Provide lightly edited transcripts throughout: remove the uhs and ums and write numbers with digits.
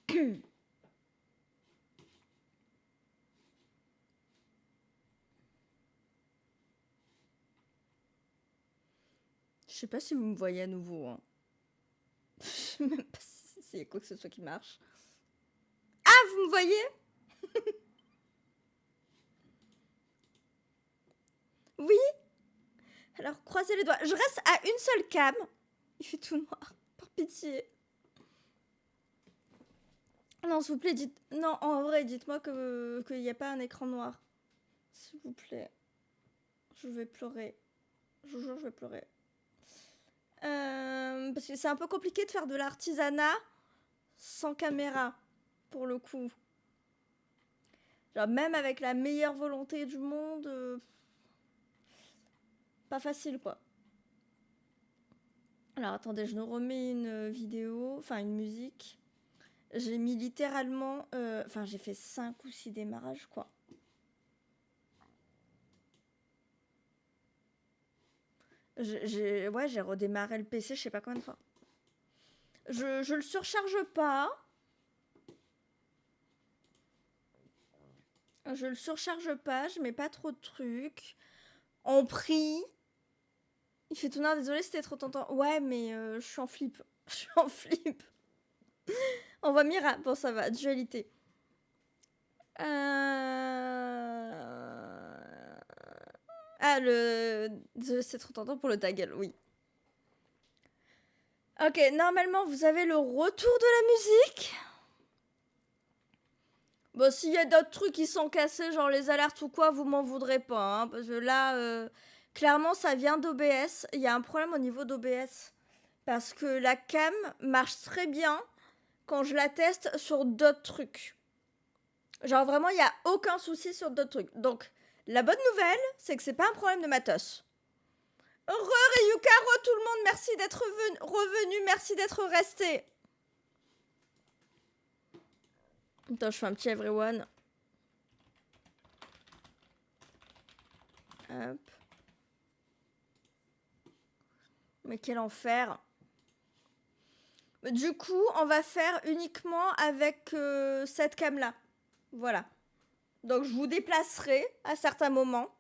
Je sais pas si vous me voyez à nouveau. Hein. Je sais même pas si c'est quoi que ce soit qui marche. Ah, vous me voyez? Oui. Alors, croisez les doigts. Je reste à une seule cam. Il fait tout noir. Par pitié. Non, s'il vous plaît, dites... Non, en vrai, dites-moi qu'il n'y a pas un écran noir. S'il vous plaît. Je vais pleurer. Je vous jure, je vais pleurer. Parce que c'est un peu compliqué de faire de l'artisanat sans caméra, pour le coup. Genre, même avec la meilleure volonté du monde, pas facile, quoi. Alors, attendez, je nous remets une vidéo, enfin une musique. J'ai mis littéralement... Enfin, j'ai fait 5 ou 6 démarrages, quoi. J'ai redémarré le PC, je sais pas combien de fois. Je le surcharge pas. Je le surcharge pas, je mets pas trop de trucs. On prie. Il fait tout noir, désolé, c'était trop tentant. Ouais, mais je suis en flip. Je suis en flip. On voit Mira. Bon, ça va, dualité. Ah, désolé, c'est trop tentant pour le taggle, oui. Ok, normalement, vous avez le retour de la musique. Bon, s'il y a d'autres trucs qui sont cassés, genre les alertes ou quoi, vous m'en voudrez pas. Hein, parce que là, clairement, ça vient d'OBS. Il y a un problème au niveau d'OBS. Parce que la cam marche très bien quand je la teste sur d'autres trucs. Genre vraiment, il n'y a aucun souci sur d'autres trucs. Donc, la bonne nouvelle, c'est que c'est pas un problème de matos. Ryuka, tout le monde, merci d'être revenu, merci d'être resté. Attends, je fais un petit everyone. Hop. Mais quel enfer. Du coup, on va faire uniquement avec cette cam-là. Voilà. Donc, je vous déplacerai à certains moments.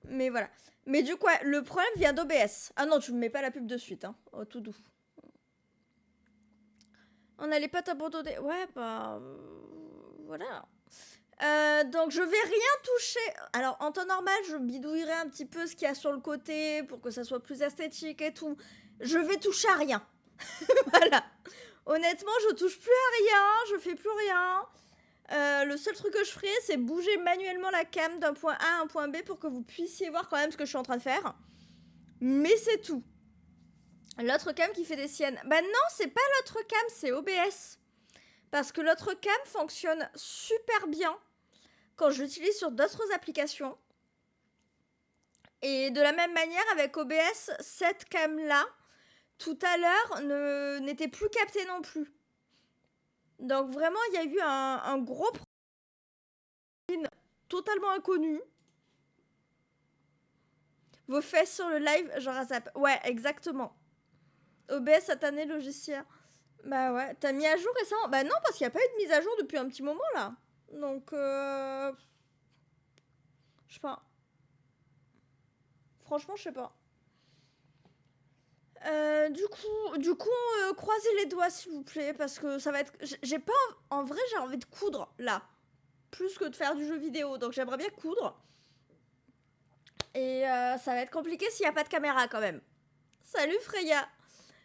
Mais voilà. Mais du coup, le problème vient d'OBS. Ah non, tu me mets pas la pub de suite. Hein. Oh, tout doux. On n'allait pas t'abandonner. Ouais, bah... voilà. Donc je vais rien toucher. Alors en temps normal, je bidouillerai un petit peu ce qu'il y a sur le côté pour que ça soit plus esthétique et tout. Je vais toucher à rien. Voilà. Honnêtement, je touche plus à rien, je fais plus rien. Le seul truc que je ferai, c'est bouger manuellement la cam d'un point A à un point B pour que vous puissiez voir quand même ce que je suis en train de faire. Mais c'est tout. L'autre cam qui fait des siennes. Bah non, c'est pas l'autre cam, c'est OBS. Parce que l'autre cam fonctionne super bien quand je l'utilise sur d'autres applications. Et de la même manière, avec OBS, cette cam-là, tout à l'heure, n'était plus captée non plus. Donc vraiment, il y a eu un gros problème totalement inconnu. Vos fesses sur le live, genre à zap. Ouais, exactement. OBS satané logiciel. Bah ouais, t'as mis à jour récemment? Bah non, parce qu'il n'y a pas eu de mise à jour depuis un petit moment là. Donc, je sais pas. Franchement, je sais pas. Du coup, croisez les doigts s'il vous plaît, parce que ça va être. J'ai pas. En vrai, j'ai envie de coudre là, plus que de faire du jeu vidéo. Donc j'aimerais bien coudre. Et ça va être compliqué s'il y a pas de caméra quand même. Salut Freya.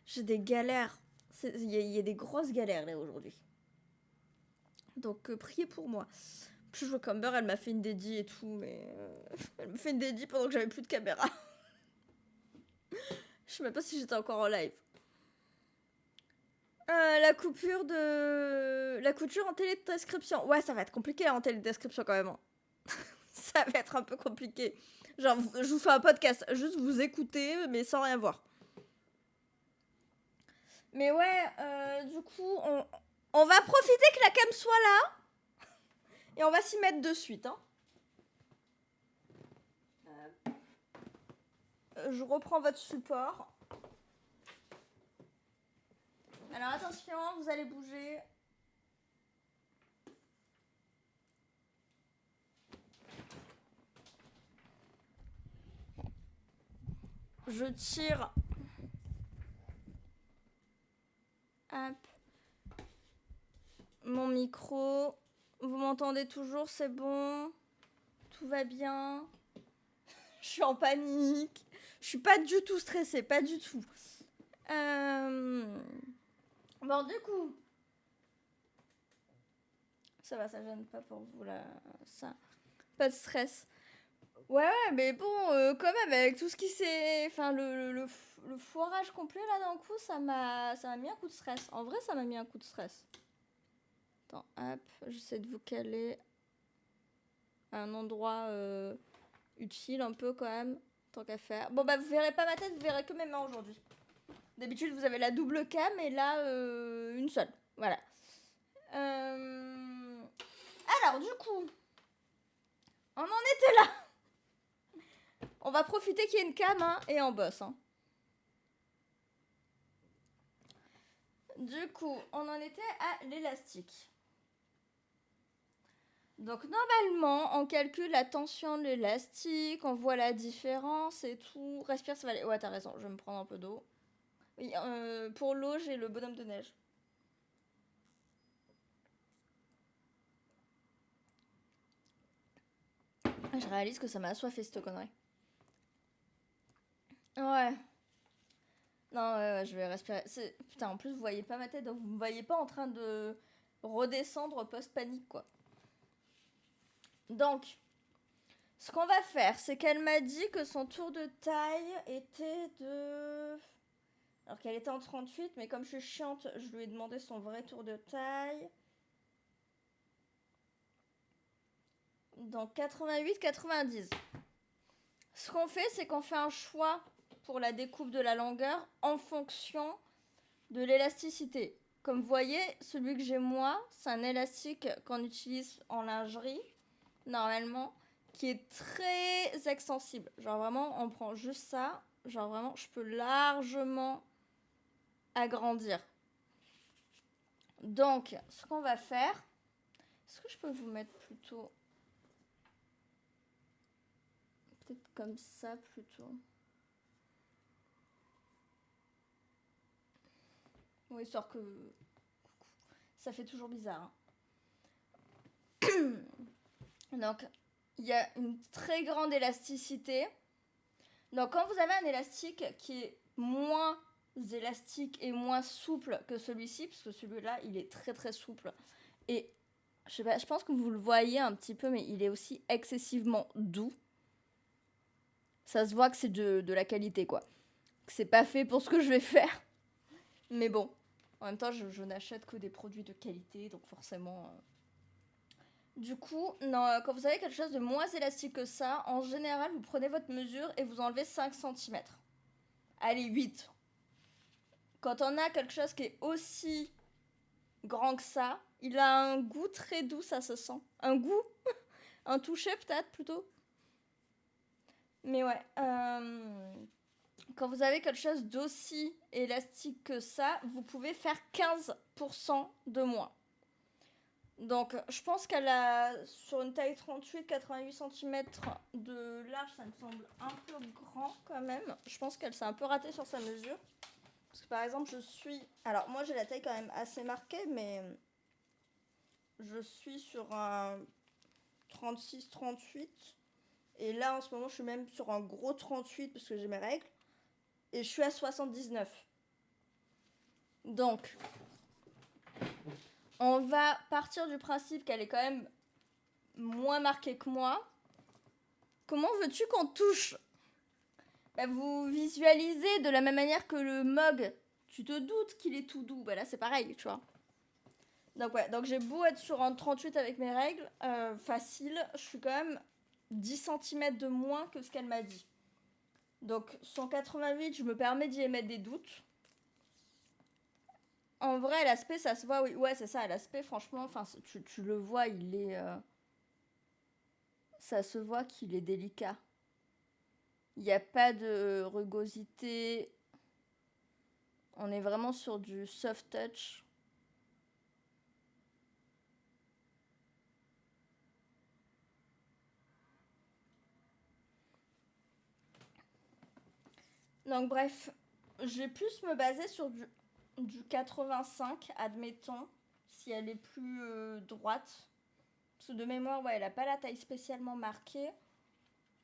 J'ai des galères. Il y a des grosses galères là aujourd'hui. Donc priez pour moi. Plus je vois qu'Amber, elle m'a fait une dédie et tout, mais elle me fait une dédie pendant que j'avais plus de caméra. Je sais même pas si j'étais encore en live. La couture en télédescription. Ouais, ça va être compliqué en télédescription quand même. Hein. Ça va être un peu compliqué. Genre, je vous fais un podcast, juste vous écouter, mais sans rien voir. Mais ouais, du coup, on va profiter que la cam soit là. Et on va s'y mettre de suite. Hein. Je reprends votre support. Alors attention, vous allez bouger. je tire. Hop. Mon micro. Vous m'entendez toujours, c'est bon? Tout va bien? Je suis en panique. Je suis pas du tout stressée, pas du tout. Bon, du coup, ça va, ça gêne pas pour vous là, ça. Pas de stress. Ouais, mais bon, quand même, avec tout ce qui s'est... Enfin, le foirage complet là d'un coup, ça m'a mis un coup de stress. En vrai, ça m'a mis un coup de stress. Attends, hop, j'essaie de vous caler à un endroit utile un peu quand même, tant qu'à faire. Bon, bah, vous verrez pas ma tête, vous verrez que mes mains aujourd'hui. D'habitude, vous avez la double cam et là, une seule. Voilà. Alors, du coup, on en était là. On va profiter qu'il y ait une cam hein, et on bosse. Hein. Du coup, on en était à l'élastique. Donc, normalement, on calcule la tension de l'élastique, on voit la différence et tout. Respire, ça va aller. Ouais, t'as raison, je vais me prendre un peu d'eau. Oui, pour l'eau, j'ai le bonhomme de neige. Je réalise que ça m'a assoiffé cette connerie. Ouais. Non, ouais, je vais respirer. Putain, en plus, vous voyez pas ma tête, donc vous me voyez pas en train de redescendre post-panique, quoi. Donc, ce qu'on va faire, c'est qu'elle m'a dit que son tour de taille était de... Alors qu'elle était en 38, mais comme je suis chiante, je lui ai demandé son vrai tour de taille. Donc 88-90. Ce qu'on fait, c'est qu'on fait un choix pour la découpe de la longueur en fonction de l'élasticité. Comme vous voyez, celui que j'ai moi, c'est un élastique qu'on utilise en lingerie, normalement, qui est très extensible. Genre vraiment, on prend juste ça. Genre vraiment, je peux largement agrandir. Donc, ce qu'on va faire... Est-ce que je peux vous mettre plutôt... Peut-être comme ça, plutôt. Oui, histoire que... Ça fait toujours bizarre. Hein. Donc, il y a une très grande élasticité. Donc, quand vous avez un élastique qui est moins élastique et moins souple que celui-ci, parce que celui-là, il est très très souple. Et je sais pas, je pense que vous le voyez un petit peu, mais il est aussi excessivement doux. Ça se voit que c'est de la qualité, quoi. Que c'est pas fait pour ce que je vais faire. Mais bon, en même temps, je n'achète que des produits de qualité, donc forcément... Du coup, non, quand vous avez quelque chose de moins élastique que ça, en général, vous prenez votre mesure et vous enlevez 5 cm. Allez, 8. Quand on a quelque chose qui est aussi grand que ça, il a un goût très doux, ça se sent. Un goût, un toucher peut-être plutôt. Mais ouais, quand vous avez quelque chose d'aussi élastique que ça, vous pouvez faire 15% de moins. Donc, je pense qu'elle a, sur une taille 38, 88 cm de large, ça me semble un peu grand quand même. Je pense qu'elle s'est un peu ratée sur sa mesure. Parce que par exemple, je suis... Alors, moi, j'ai la taille quand même assez marquée, mais je suis sur un 36-38. Et là, en ce moment, je suis même sur un gros 38 parce que j'ai mes règles. Et je suis à 79. Donc... On va partir du principe qu'elle est quand même moins marquée que moi. Comment veux-tu qu'on touche ? Bah, vous visualisez de la même manière que le mug. Tu te doutes qu'il est tout doux. Bah là, c'est pareil, tu vois. Donc ouais, donc j'ai beau être sur un 38 avec mes règles, facile, je suis quand même 10 cm de moins que ce qu'elle m'a dit. Donc 188, je me permets d'y émettre des doutes. En vrai, l'aspect, ça se voit, oui. Ouais, c'est ça, l'aspect, franchement, enfin, tu le vois, il est... ça se voit qu'il est délicat. Il n'y a pas de rugosité. On est vraiment sur du soft touch. Donc bref, je vais plus me baser sur du 85, admettons, si elle est plus droite. Parce que de mémoire, ouais, elle n'a pas la taille spécialement marquée.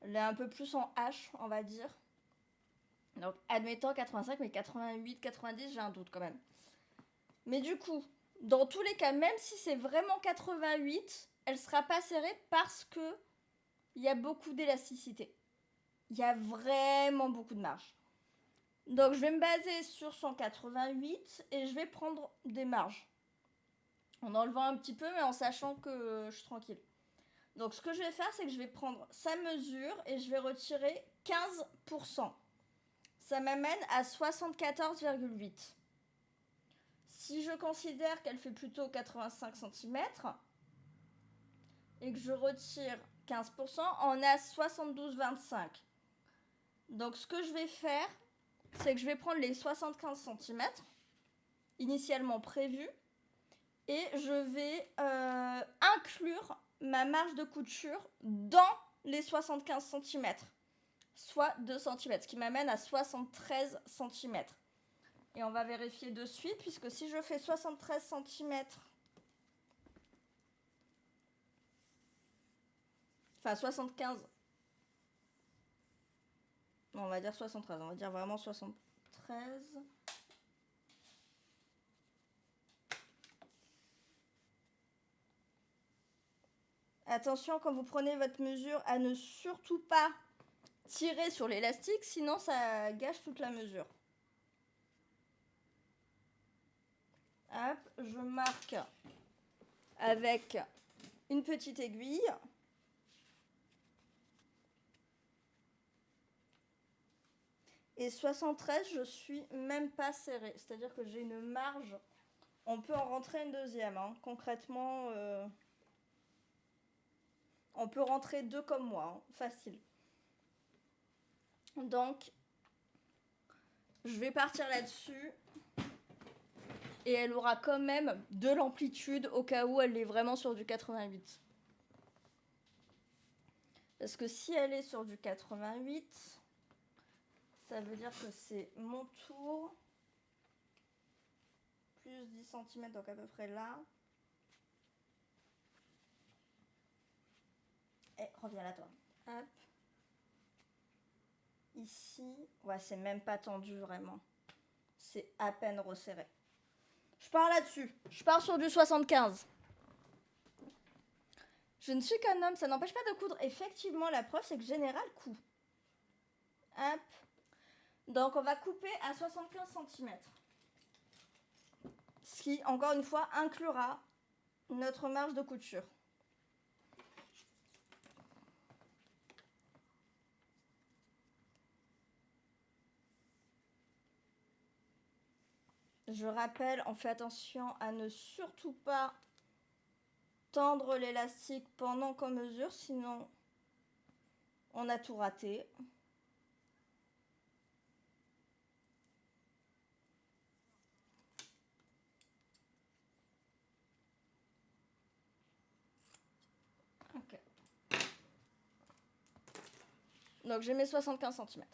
Elle est un peu plus en H, on va dire. Donc admettons 85, mais 88, 90, j'ai un doute quand même. Mais du coup, dans tous les cas, même si c'est vraiment 88, elle sera pas serrée parce que il y a beaucoup d'élasticité. Il y a vraiment beaucoup de marge. Donc je vais me baser sur 188 et je vais prendre des marges. En enlevant un petit peu, mais en sachant que je suis tranquille. Donc ce que je vais faire, c'est que je vais prendre sa mesure et je vais retirer 15%. Ça m'amène à 74,8. Si je considère qu'elle fait plutôt 85 cm et que je retire 15%, on est à 72,25. Donc ce que je vais faire, c'est que je vais prendre les 75 cm initialement prévus et je vais inclure ma marge de couture dans les 75 cm, soit 2 cm, ce qui m'amène à 73 cm. Et on va vérifier de suite, puisque si je fais 73 cm, enfin 75, non, on va dire 73, on va dire vraiment 73. Attention quand vous prenez votre mesure à ne surtout pas tirer sur l'élastique, sinon ça gâche toute la mesure. Hop, je marque avec une petite aiguille. Et 73, je suis même pas serrée. C'est-à-dire que j'ai une marge. On peut en rentrer une deuxième. Hein. Concrètement, on peut rentrer 2 comme moi. Hein. Facile. Donc, je vais partir là-dessus. Et elle aura quand même de l'amplitude au cas où elle est vraiment sur du 88. Parce que si elle est sur du 88, ça veut dire que c'est mon tour. Plus 10 cm, donc à peu près là. Et reviens là, toi. Hop. Ici, ouais, c'est même pas tendu vraiment. C'est à peine resserré. Je pars là-dessus. Je pars sur du 75. Je ne suis qu'un homme, ça n'empêche pas de coudre. Effectivement, la preuve, c'est que Général coud. Hop. Donc, on va couper à 75 cm. Ce qui, encore une fois, inclura notre marge de couture. Je rappelle, on fait attention à ne surtout pas tendre l'élastique pendant qu'on mesure, sinon on a tout raté. Ok. Donc j'ai mes 75 cm.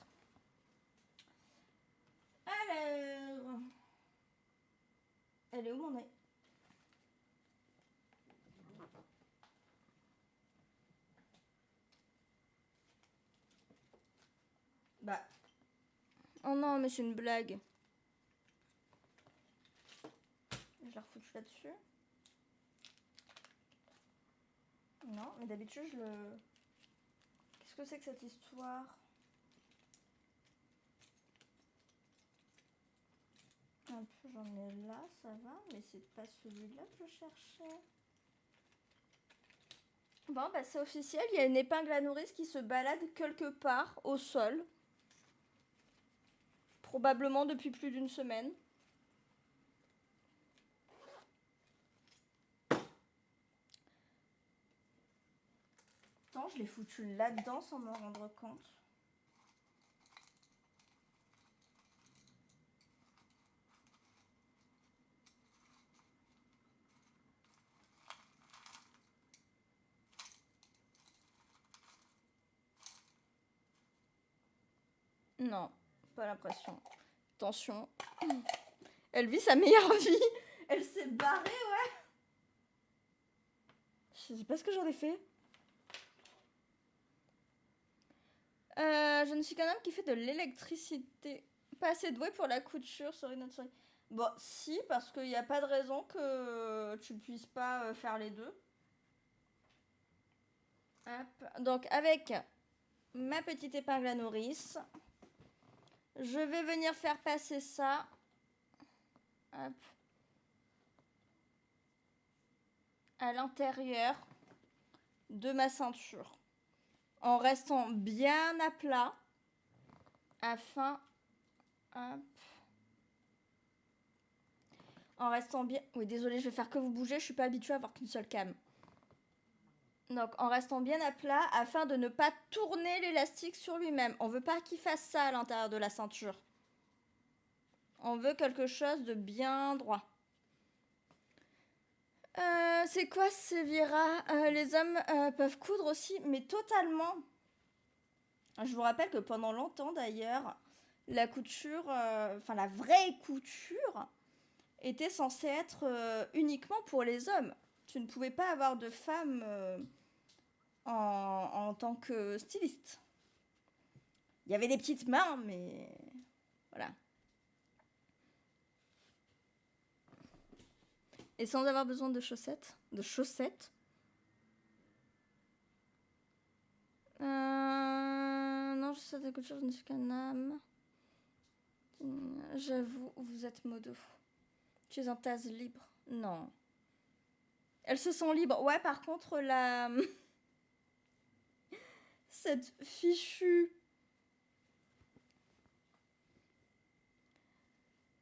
Alors, elle est où mon nez? Bah. Oh non, mais c'est une blague. Je la refouche là-dessus. Non, mais d'habitude, je le... Qu'est-ce que c'est que cette histoire? Un peu, j'en ai là, ça va, mais c'est pas celui-là que je cherchais. Bon, bah c'est officiel, il y a une épingle à nourrice qui se balade quelque part au sol. Probablement depuis plus d'une semaine. Attends, je l'ai foutu là-dedans sans m'en rendre compte. Non. pas l'impression. Attention. Elle vit sa meilleure vie. Elle s'est barrée, ouais. Je sais pas ce que j'en ai fait. Je ne suis qu'un homme qui fait de l'électricité. Pas assez doué pour la couture, sorry not sorry. Bon, si, parce qu'il n'y a pas de raison que tu puisses pas faire les deux. Hop. Donc, avec ma petite épingle à nourrice, je vais venir faire passer ça. Hop. À l'intérieur de ma ceinture. En restant bien à plat. Afin... Hop. En restant bien... Oui, désolé, je vais faire que vous bouger. Je suis pas habituée à avoir qu'une seule cam. Donc, en restant bien à plat, afin de ne pas tourner l'élastique sur lui-même. On veut pas qu'il fasse ça à l'intérieur de la ceinture. On veut quelque chose de bien droit. C'est quoi Sévira? Les hommes peuvent coudre aussi, mais totalement. Je vous rappelle que pendant longtemps, d'ailleurs, la couture, enfin la vraie couture, était censée être uniquement pour les hommes. Tu ne pouvais pas avoir de femme en tant que styliste. Il y avait des petites mains, mais voilà. Et sans avoir besoin de chaussettes. Non, je sais de couture, je ne suis qu'un âme. J'avoue, vous êtes modo. Tu es en tasse libre. Non. Elles se sent libres. Ouais, par contre, la... cette fichue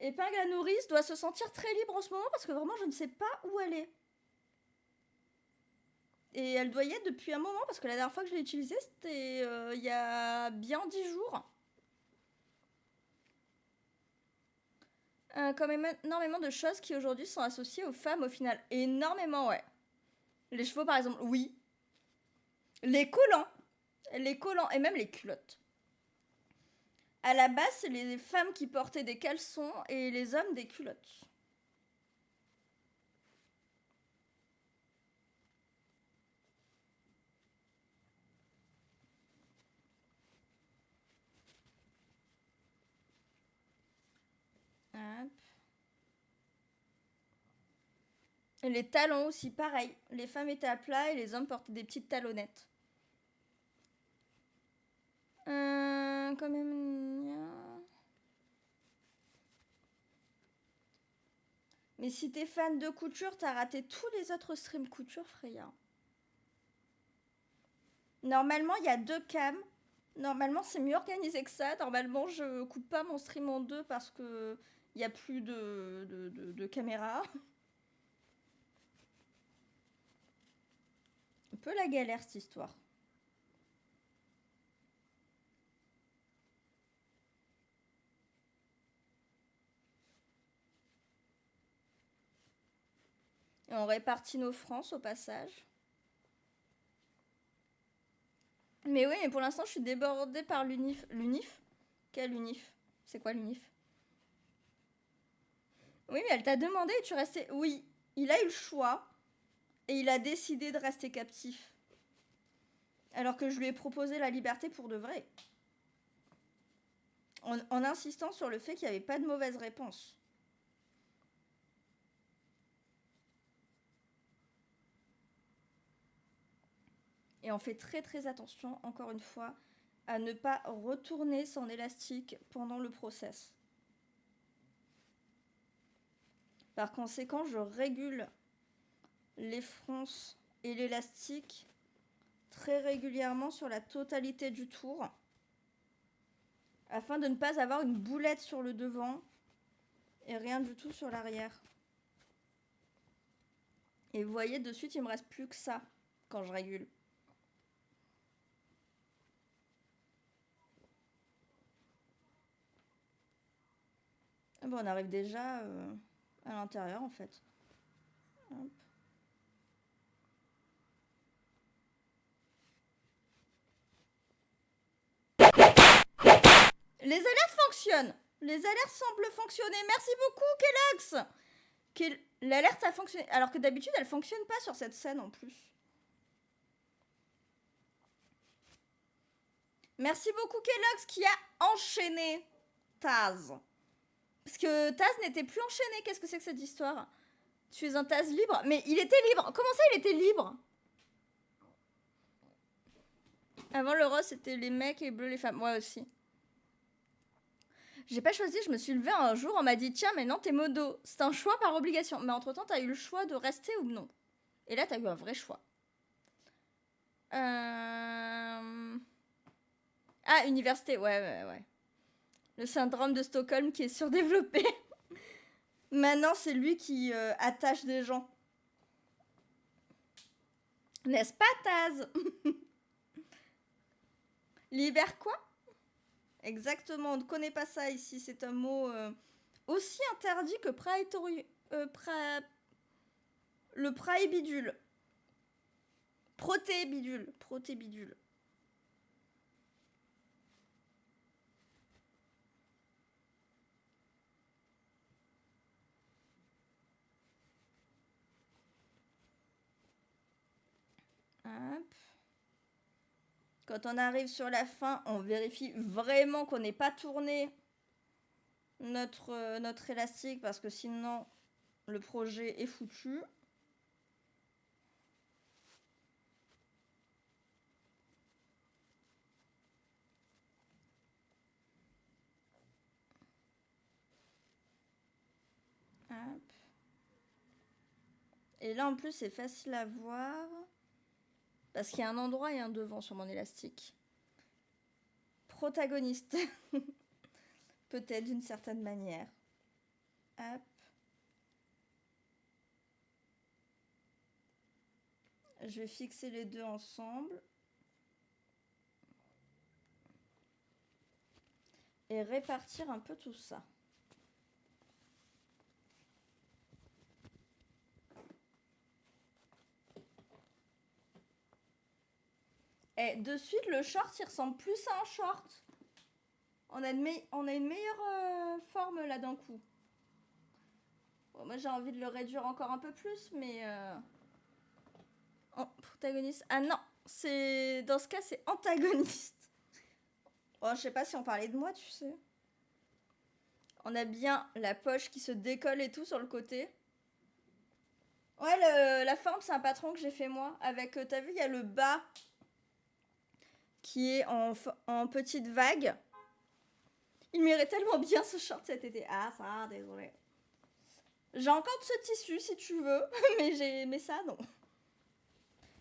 épingle à nourrice doit se sentir très libre en ce moment parce que vraiment, je ne sais pas où elle est. Et elle doit y être depuis un moment parce que la dernière fois que je l'ai utilisée, c'était il y a bien 10 jours. Comme énormément de choses qui aujourd'hui sont associées aux femmes au final. Énormément, ouais. Les chevaux, par exemple, oui. Les collants et même les culottes. À la base, c'est les femmes qui portaient des caleçons et les hommes des culottes. Hop. Et les talons aussi, pareil. Les femmes étaient à plat et les hommes portaient des petites talonnettes. Quand même... Mais si t'es fan de couture, t'as raté tous les autres streams couture, Freya. Normalement, il y a 2 cams. Normalement, c'est mieux organisé que ça. Normalement, je coupe pas mon stream en 2 parce que il y a plus de caméras. Un peu la galère, cette histoire. Et on répartit nos francs au passage. Mais oui, mais pour l'instant, je suis débordée par l'UNIF. L'UNIF? Quel UNIF? C'est quoi l'UNIF? Oui, mais elle t'a demandé et tu restais... Oui, il a eu le choix et il a décidé de rester captif. Alors que je lui ai proposé la liberté pour de vrai. En insistant sur le fait qu'il n'y avait pas de mauvaise réponse. Et on fait très très attention, encore une fois, à ne pas retourner son élastique pendant le process. Par conséquent, je régule les fronces et l'élastique très régulièrement sur la totalité du tour afin de ne pas avoir une boulette sur le devant et rien du tout sur l'arrière. Et vous voyez, de suite, il me reste plus que ça quand je régule. Bon, on arrive déjà à l'intérieur en fait. Hop. Les alertes fonctionnent. Les alertes semblent fonctionner. Merci beaucoup, Kellox. L'alerte a fonctionné. Alors que d'habitude, elle fonctionne pas sur cette scène en plus. Merci beaucoup, Kellox, qui a enchaîné Taz. Parce que Taz n'était plus enchaîné. Qu'est-ce que c'est que cette histoire? Tu es un Taz libre? Mais il était libre. Comment ça, il était libre? Avant, le rose, c'était les mecs et bleu, les femmes. Moi aussi. J'ai pas choisi, je me suis levée un jour, on m'a dit tiens, mais non, t'es modo. C'est un choix par obligation. Mais entre-temps, t'as eu le choix de rester ou non. Et là, t'as eu un vrai choix. Ah, université, ouais. Le syndrome de Stockholm qui est surdéveloppé. Maintenant, c'est lui qui attache des gens. N'est-ce pas, Taz? Libère quoi? Exactement, on ne connaît pas ça ici. C'est un mot aussi interdit que le praébidule. Protébidule. Hop. Quand on arrive sur la fin, on vérifie vraiment qu'on n'ait pas tourné notre élastique parce que sinon le projet est foutu. Hop. Et là en plus c'est facile à voir parce qu'il y a un endroit et un devant sur mon élastique. Protagoniste. Peut-être d'une certaine manière. Hop. Je vais fixer les deux ensemble. Et répartir un peu tout ça. Et de suite, le short, il ressemble plus à un short. On a une meilleure forme là d'un coup. Bon, moi, j'ai envie de le réduire encore un peu plus, mais... Oh, protagoniste. Ah non, dans ce cas, c'est antagoniste. Oh, je sais pas si on parlait de moi, tu sais. On a bien la poche qui se décolle et tout sur le côté. Ouais, la forme, c'est un patron que j'ai fait moi. Avec, t'as vu, il y a le bas qui est en petite vague. Il m'irait tellement bien ce short cet été. Ah, ça, désolé. J'ai encore de ce tissu si tu veux, mais ça, non.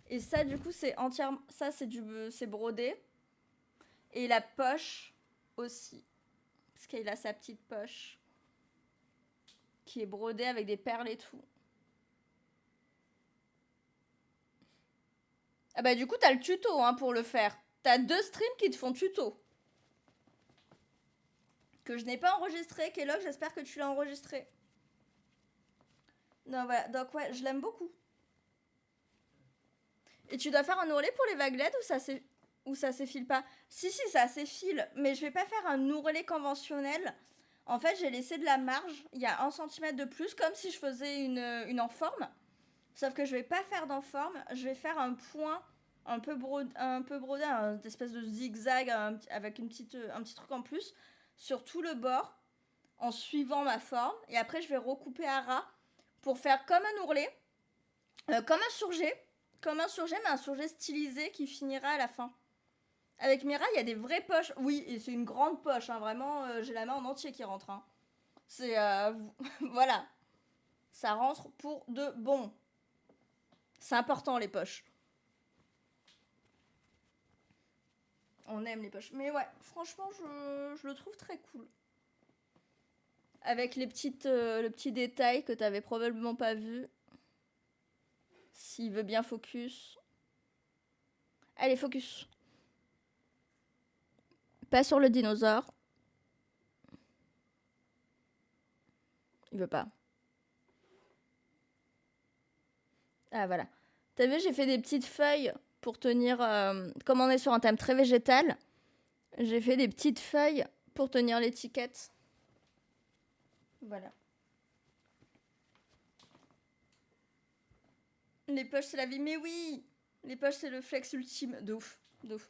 Et ça, du coup, c'est entièrement... Ça, c'est brodé. Et la poche aussi. Parce qu'il a sa petite poche. Qui est brodée avec des perles et tout. Ah bah du coup, t'as le tuto hein, pour le faire. T'as 2 streams qui te font tuto. Que je n'ai pas enregistré. Kellogg, j'espère que tu l'as enregistré. Non, voilà. Donc ouais, je l'aime beaucoup. Et tu dois faire un ourlet pour les vaguelettes ou ça s'effile pas? Si, ça s'effile. Mais je vais pas faire un ourlet conventionnel. En fait, j'ai laissé de la marge. Il y a 1 cm de plus, comme si je faisais une enforme. Sauf que je vais pas faire d'enforme. Je vais faire un point un peu brodé, une espèce de zigzag avec un petit truc en plus sur tout le bord en suivant ma forme. Et après, je vais recouper à ras pour faire comme un ourlet, comme un surjet, mais un surjet stylisé qui finira à la fin. Avec Mira, il y a des vraies poches. Oui, et c'est une grande poche, hein, vraiment, j'ai la main en entier qui rentre. Hein. C'est... voilà. Ça rentre pour de bon. C'est important, les poches. On aime les poches. Mais ouais, franchement, je le trouve très cool. Avec le petit détail que t'avais probablement pas vu. S'il veut bien focus. Allez, focus. Pas sur le dinosaure. Il veut pas. Ah, voilà. T'as vu, j'ai fait des petites feuilles pour tenir... comme on est sur un thème très végétal, j'ai fait des petites feuilles pour tenir l'étiquette. Voilà. Les poches, c'est la vie. Mais oui, les poches, c'est le flex ultime. De ouf, de ouf.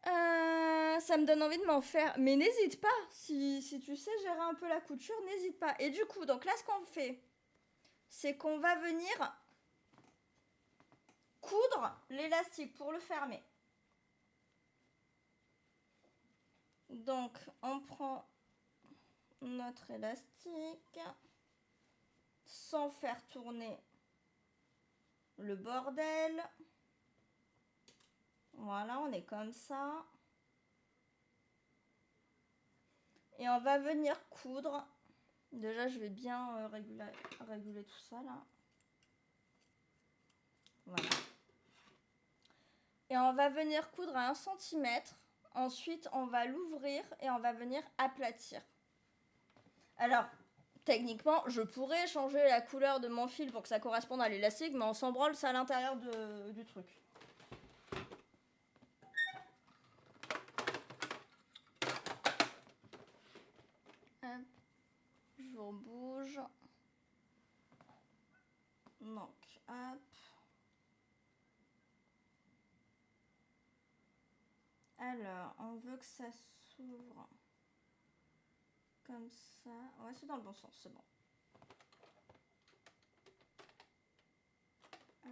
Ça me donne envie de m'en faire. Mais n'hésite pas. Si tu sais gérer un peu la couture, n'hésite pas. Et du coup, donc là, ce qu'on fait, c'est qu'on va venir coudre l'élastique pour le fermer. Donc, on prend notre élastique sans faire tourner le bordel. Voilà, on est comme ça. Et on va venir coudre. Déjà, je vais bien réguler tout ça, là. Voilà. Et on va venir coudre à 1 cm. Ensuite, on va l'ouvrir et on va venir aplatir. Alors, techniquement, je pourrais changer la couleur de mon fil pour que ça corresponde à l'élastique, mais on s'en branle, c'est à l'intérieur du truc. Hop, je vous rebouge. Donc, hop. Alors, on veut que ça s'ouvre comme ça. Ouais, c'est dans le bon sens, c'est bon. Hop.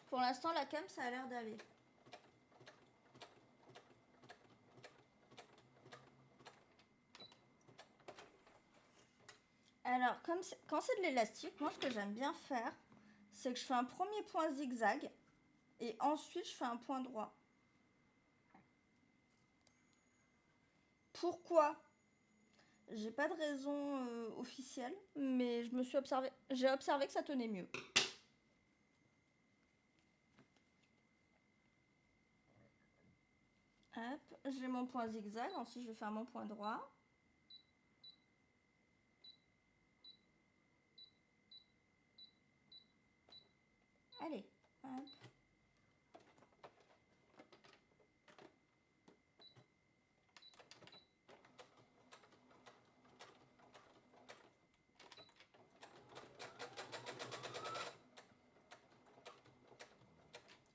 Pour l'instant, la cam, ça a l'air d'aller. Alors, quand c'est de l'élastique, moi, ce que j'aime bien faire, c'est que je fais un premier point zigzag et ensuite, je fais un point droit. Pourquoi? J'ai pas de raison officielle, mais j'ai observé que ça tenait mieux. Hop, j'ai mon point zigzag, ensuite je vais faire mon point droit. Allez, hop.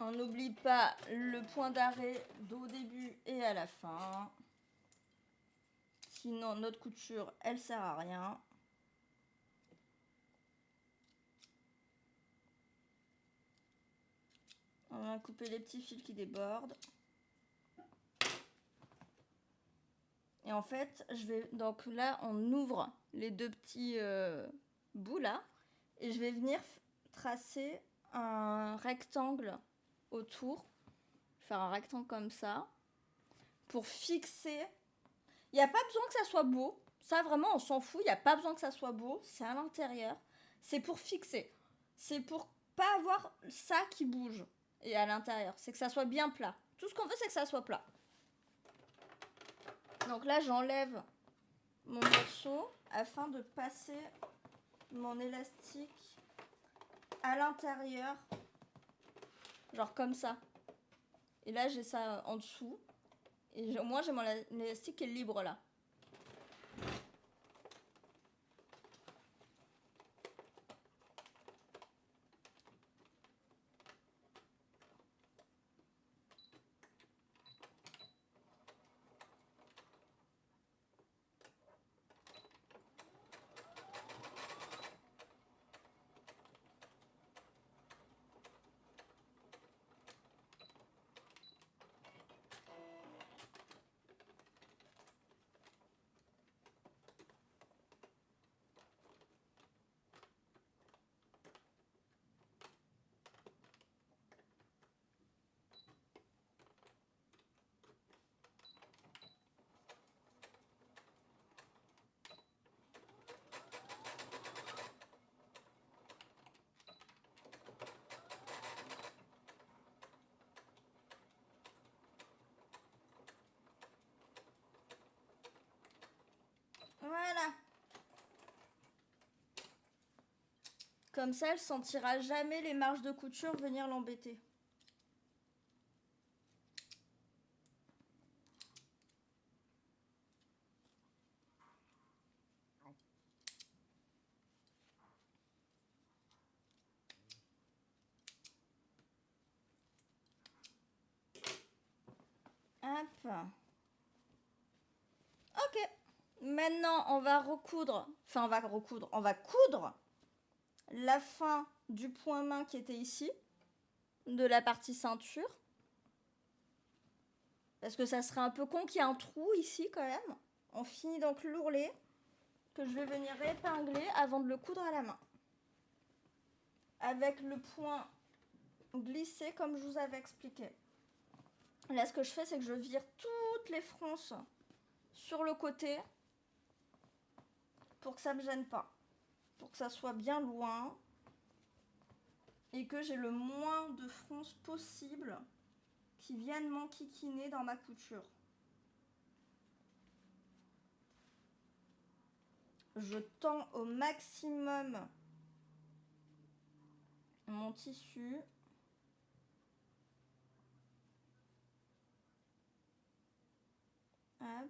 On n'oublie pas le point d'arrêt au début et à la fin. Sinon, notre couture, elle sert à rien. On va couper les petits fils qui débordent. Et en fait, donc là, on ouvre les deux petits bouts là. Et je vais venir tracer un rectangle autour. Faire un rectangle comme ça. Pour fixer. Il n'y a pas besoin que ça soit beau. Ça, vraiment, on s'en fout. Il n'y a pas besoin que ça soit beau. C'est à l'intérieur. C'est pour fixer. C'est pour pas avoir ça qui bouge. Et à l'intérieur. C'est que ça soit bien plat. Tout ce qu'on veut, c'est que ça soit plat. Donc là, j'enlève mon morceau afin de passer mon élastique à l'intérieur. Genre comme ça. Et là, j'ai ça en dessous. Et au moins, j'ai mon élastique qui est libre là. Comme ça, elle sentira jamais les marges de couture venir l'embêter. Hop. Ok. Maintenant, on va recoudre. Enfin, on va coudre la fin du point main qui était ici, de la partie ceinture. Parce que ça serait un peu con qu'il y ait un trou ici quand même. On finit donc l'ourlet que je vais venir épingler avant de le coudre à la main. Avec le point glissé comme je vous avais expliqué. Là, ce que je fais, c'est que je vire toutes les fronces sur le côté pour que ça ne me gêne pas. Pour que ça soit bien loin et que j'ai le moins de fronces possible qui viennent m'enquiquiner dans ma couture. Je tends au maximum mon tissu. Hop.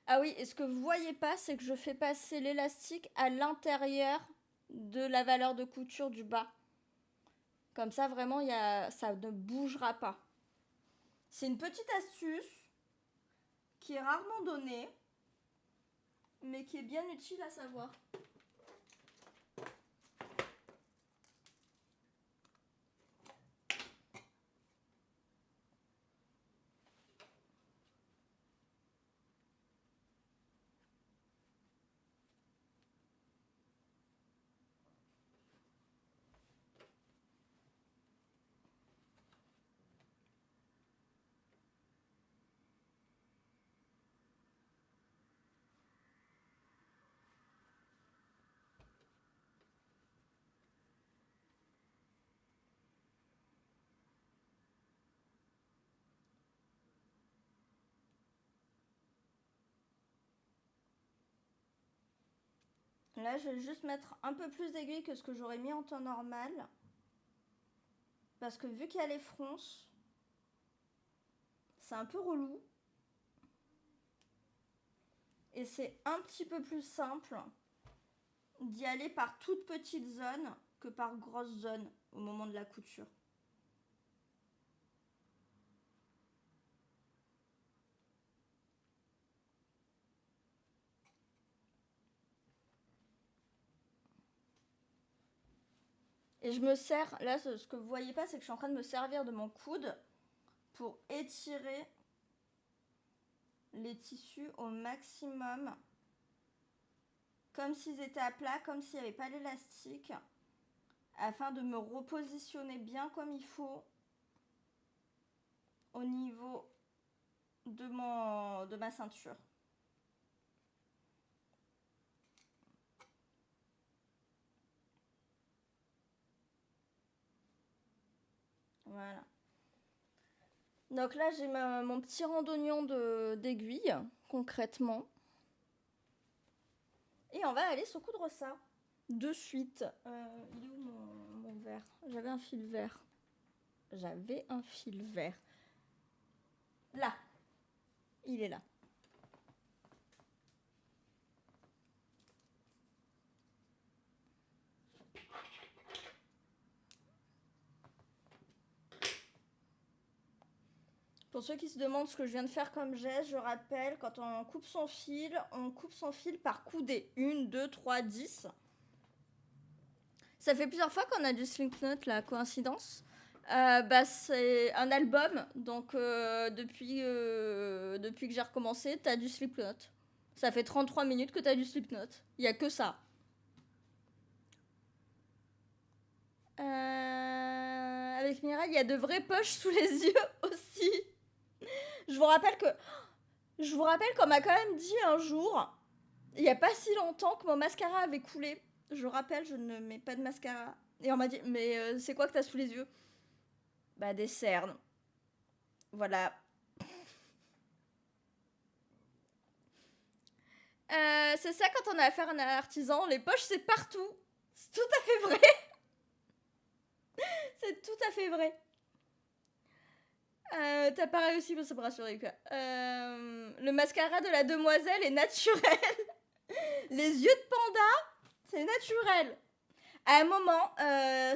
Ah oui, et ce que vous voyez pas, c'est que je fais passer l'élastique à l'intérieur de la valeur de couture du bas. Comme ça, vraiment, ça ne bougera pas. C'est une petite astuce qui est rarement donnée, mais qui est bien utile à savoir. Là, je vais juste mettre un peu plus d'aiguille que ce que j'aurais mis en temps normal. Parce que vu qu'il y a les fronces, c'est un peu relou. Et c'est un petit peu plus simple d'y aller par toutes petites zones que par grosses zones au moment de la couture. Et je me sers, là ce que vous voyez pas, c'est que je suis en train de me servir de mon coude pour étirer les tissus au maximum, comme s'ils étaient à plat, comme s'il n'y avait pas l'élastique, afin de me repositionner bien comme il faut au niveau de ma ceinture. Voilà. Donc là, j'ai mon petit rang d'oignon d'aiguille, concrètement. Et on va aller se coudre ça de suite. Il est où mon verre? J'avais un fil vert. J'avais un fil vert. Là. Il est là. Pour ceux qui se demandent ce que je viens de faire comme geste, je rappelle, quand on coupe son fil par coudée. 1, 2, 3, 10. Ça fait plusieurs fois qu'on a du Slipknot, la coïncidence. C'est un album, donc depuis que j'ai recommencé, t'as du Slipknot. Ça fait 33 minutes que t'as du Slipknot. Il n'y a que ça. Avec Mireille, il y a de vraies poches sous les yeux aussi. Je vous rappelle qu'on m'a quand même dit un jour, il n'y a pas si longtemps, que mon mascara avait coulé. Je rappelle, je ne mets pas de mascara. Et on m'a dit, mais c'est quoi que t'as sous les yeux? Bah, des cernes. Voilà. C'est ça quand on a affaire à un artisan, les poches c'est partout. C'est tout à fait vrai. C'est tout à fait vrai. T'as pas réussi, mais ça me rassurer quoi. Le mascara de la demoiselle est naturel. Les yeux de panda, c'est naturel. À un moment,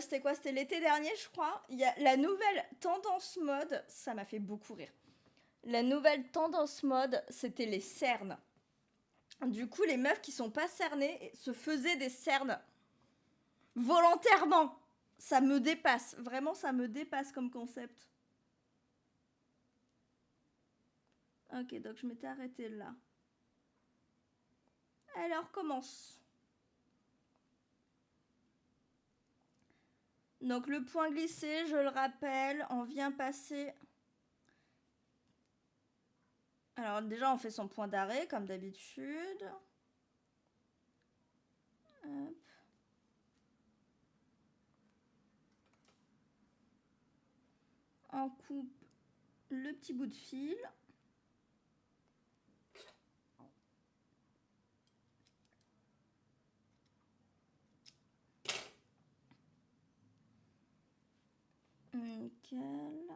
c'était quoi? C'était l'été dernier, je crois. Il y a la nouvelle tendance mode, ça m'a fait beaucoup rire. La nouvelle tendance mode, c'était les cernes. Du coup, les meufs qui sont pas cernées se faisaient des cernes volontairement. Ça me dépasse. Vraiment, ça me dépasse comme concept. Ok, donc je m'étais arrêtée là. Alors, commence. Donc, le point glissé, je le rappelle, on vient passer... Alors, déjà, on fait son point d'arrêt, comme d'habitude. Hop. On coupe le petit bout de fil. Nickel.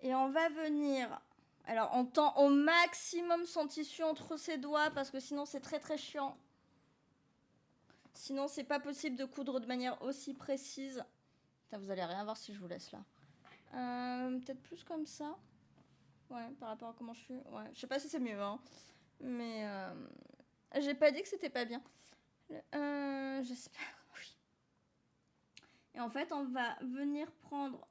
Et on va venir... Alors, on tend au maximum son tissu entre ses doigts parce que sinon, c'est très très chiant. Sinon, c'est pas possible de coudre de manière aussi précise. Putain, vous allez rien voir si je vous laisse là. Peut-être plus comme ça. Ouais, par rapport à comment je suis. Ouais, je sais pas si c'est mieux, hein. Mais j'ai pas dit que c'était pas bien. J'espère. Oui. Et en fait, on va venir prendre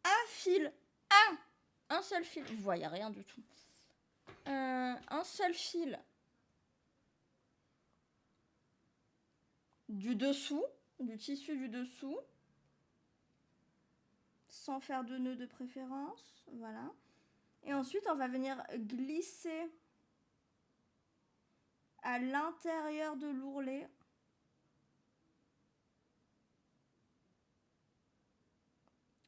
un fil. Un seul fil. Vous voyez rien du tout. Un seul fil du dessous, du tissu du dessous, sans faire de nœud de préférence. Voilà. Et ensuite, on va venir glisser à l'intérieur de l'ourlet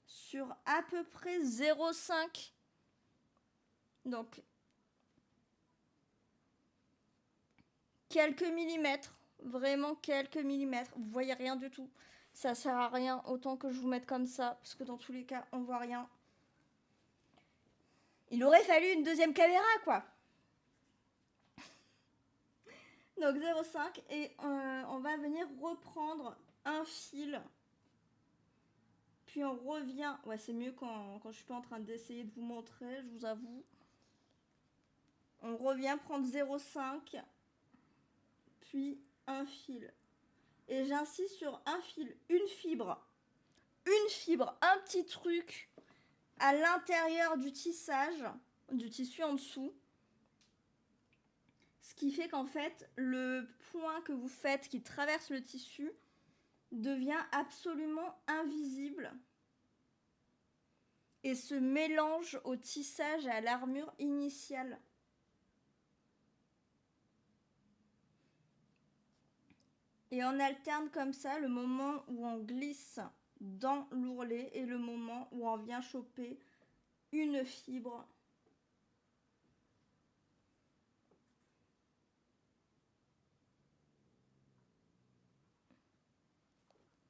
sur à peu près 0,5. Donc, quelques millimètres. Vraiment quelques millimètres. Vous voyez rien du tout. Ça sert à rien autant que je vous mette comme ça, parce que dans tous les cas, on voit rien. Il aurait fallu une deuxième caméra, quoi. Donc 0,5 et on va venir reprendre un fil. Puis on revient. Ouais, c'est mieux quand je suis pas en train d'essayer de vous montrer, je vous avoue. On revient prendre 0,5 puis un fil. Et j'insiste sur un fil, une fibre, un petit truc à l'intérieur du tissage, du tissu en dessous. Ce qui fait qu'en fait, le point que vous faites qui traverse le tissu devient absolument invisible et se mélange au tissage et à l'armure initiale. Et on alterne comme ça le moment où on glisse dans l'ourlet et le moment où on vient choper une fibre.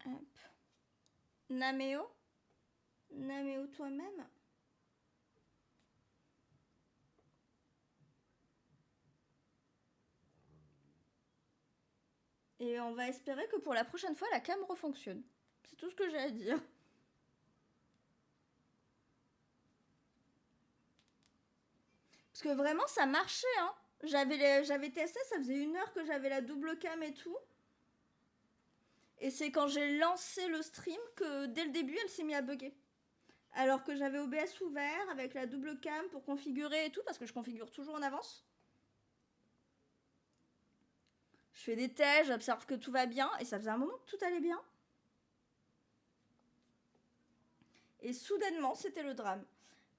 Hop. Naméo toi-même. Et on va espérer que pour la prochaine fois, la cam refonctionne. C'est tout ce que j'ai à dire. Parce que vraiment, ça marchait, hein. J'avais testé, ça faisait 1 heure que j'avais la double cam et tout. Et c'est quand j'ai lancé le stream que dès le début, elle s'est mise à bugger. Alors que j'avais OBS ouvert avec la double cam pour configurer et tout, parce que je configure toujours en avance. Je fais des tests, j'observe que tout va bien, et ça faisait un moment que tout allait bien. Et soudainement, c'était le drame.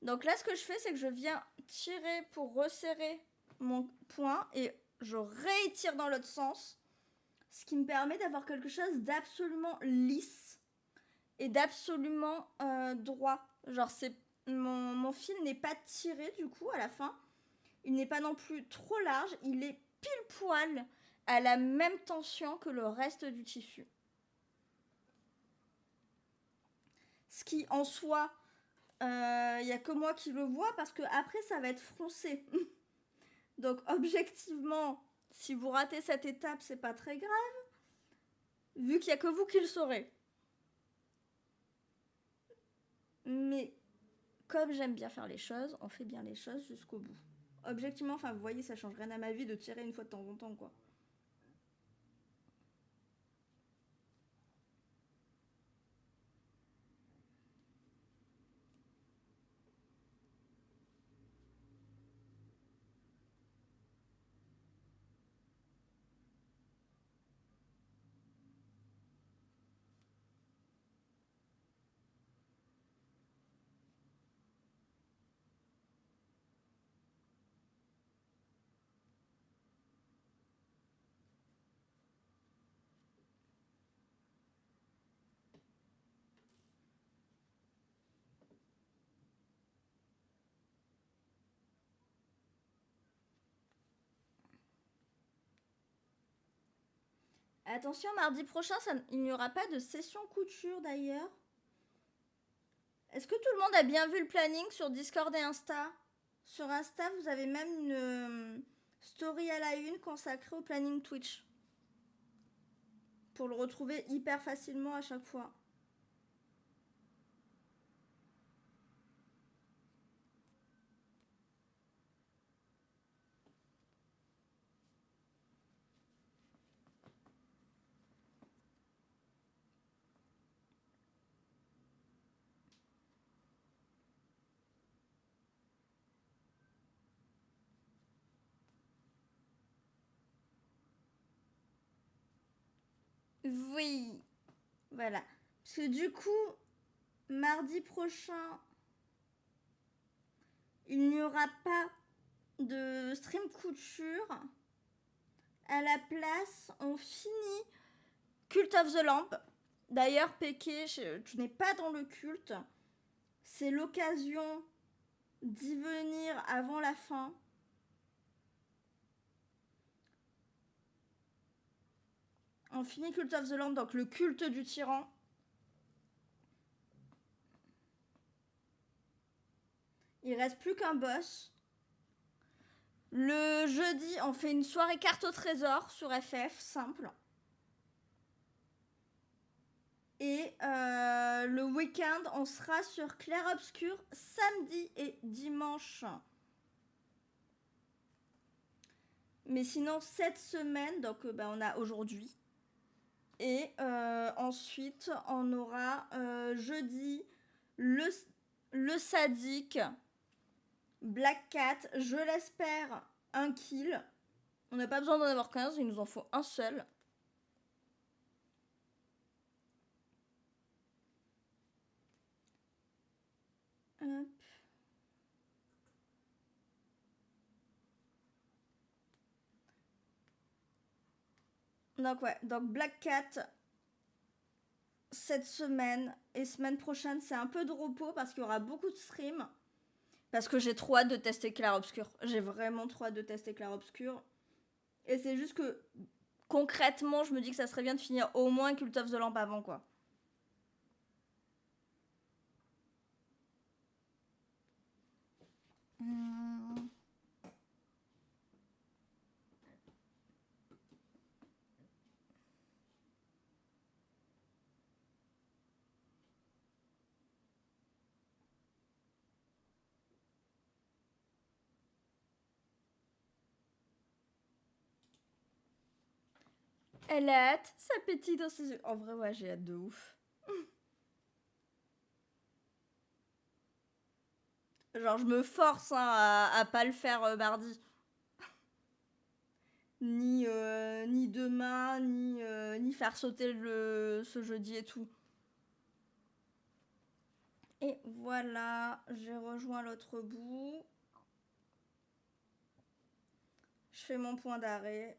Donc là, ce que je fais, c'est que je viens tirer pour resserrer mon point, et je réétire dans l'autre sens, ce qui me permet d'avoir quelque chose d'absolument lisse et d'absolument droit. Genre, mon fil n'est pas tiré du coup à la fin. il n'est pas non plus trop large, il est pile poil à la même tension que le reste du tissu. Ce qui en soi, il n'y a que moi qui le vois parce que après ça va être froncé. Donc objectivement, si vous ratez cette étape, c'est pas très grave, vu qu'il n'y a que vous qui le saurez. Mais comme j'aime bien faire les choses, on fait bien les choses jusqu'au bout. Objectivement, enfin vous voyez, ça change rien à ma vie de tirer une fois de temps en temps, quoi. Attention, mardi prochain, il n'y aura pas de session couture d'ailleurs. Est-ce que tout le monde a bien vu le planning sur Discord et Insta? Sur Insta, vous avez même une story à la une consacrée au planning Twitch. Pour le retrouver hyper facilement à chaque fois. Oui, voilà. Parce que du coup, mardi prochain, il n'y aura pas de stream couture. À la place, on finit Cult of the Lamp. D'ailleurs, Péké, tu n'es pas dans le culte. C'est l'occasion d'y venir avant la fin. On finit Cult of the Lamp, donc le culte du tyran. Il reste plus qu'un boss. Le jeudi, on fait une soirée carte au trésor sur FF, simple. Et le week-end, on sera sur Clair Obscur samedi et dimanche. Mais sinon, cette semaine, donc on a aujourd'hui. Et ensuite, on aura jeudi le sadique, Black Cat, je l'espère, un kill. On n'a pas besoin d'en avoir 15, il nous en faut un seul. Hop. Donc ouais, donc Black Cat cette semaine et semaine prochaine, c'est un peu de repos parce qu'il y aura beaucoup de streams. Parce que j'ai trop hâte de tester Clair Obscur. J'ai vraiment trop hâte de tester Clair Obscur. Et c'est juste que concrètement, je me dis que ça serait bien de finir au moins Cult of the Lamp avant, quoi. Elle a hâte, ça pétille dans ses yeux. En vrai, ouais, j'ai hâte de ouf. Genre, je me force à pas le faire mardi. Ni demain, ni faire sauter ce jeudi et tout. Et voilà, j'ai rejoint l'autre bout. Je fais mon point d'arrêt.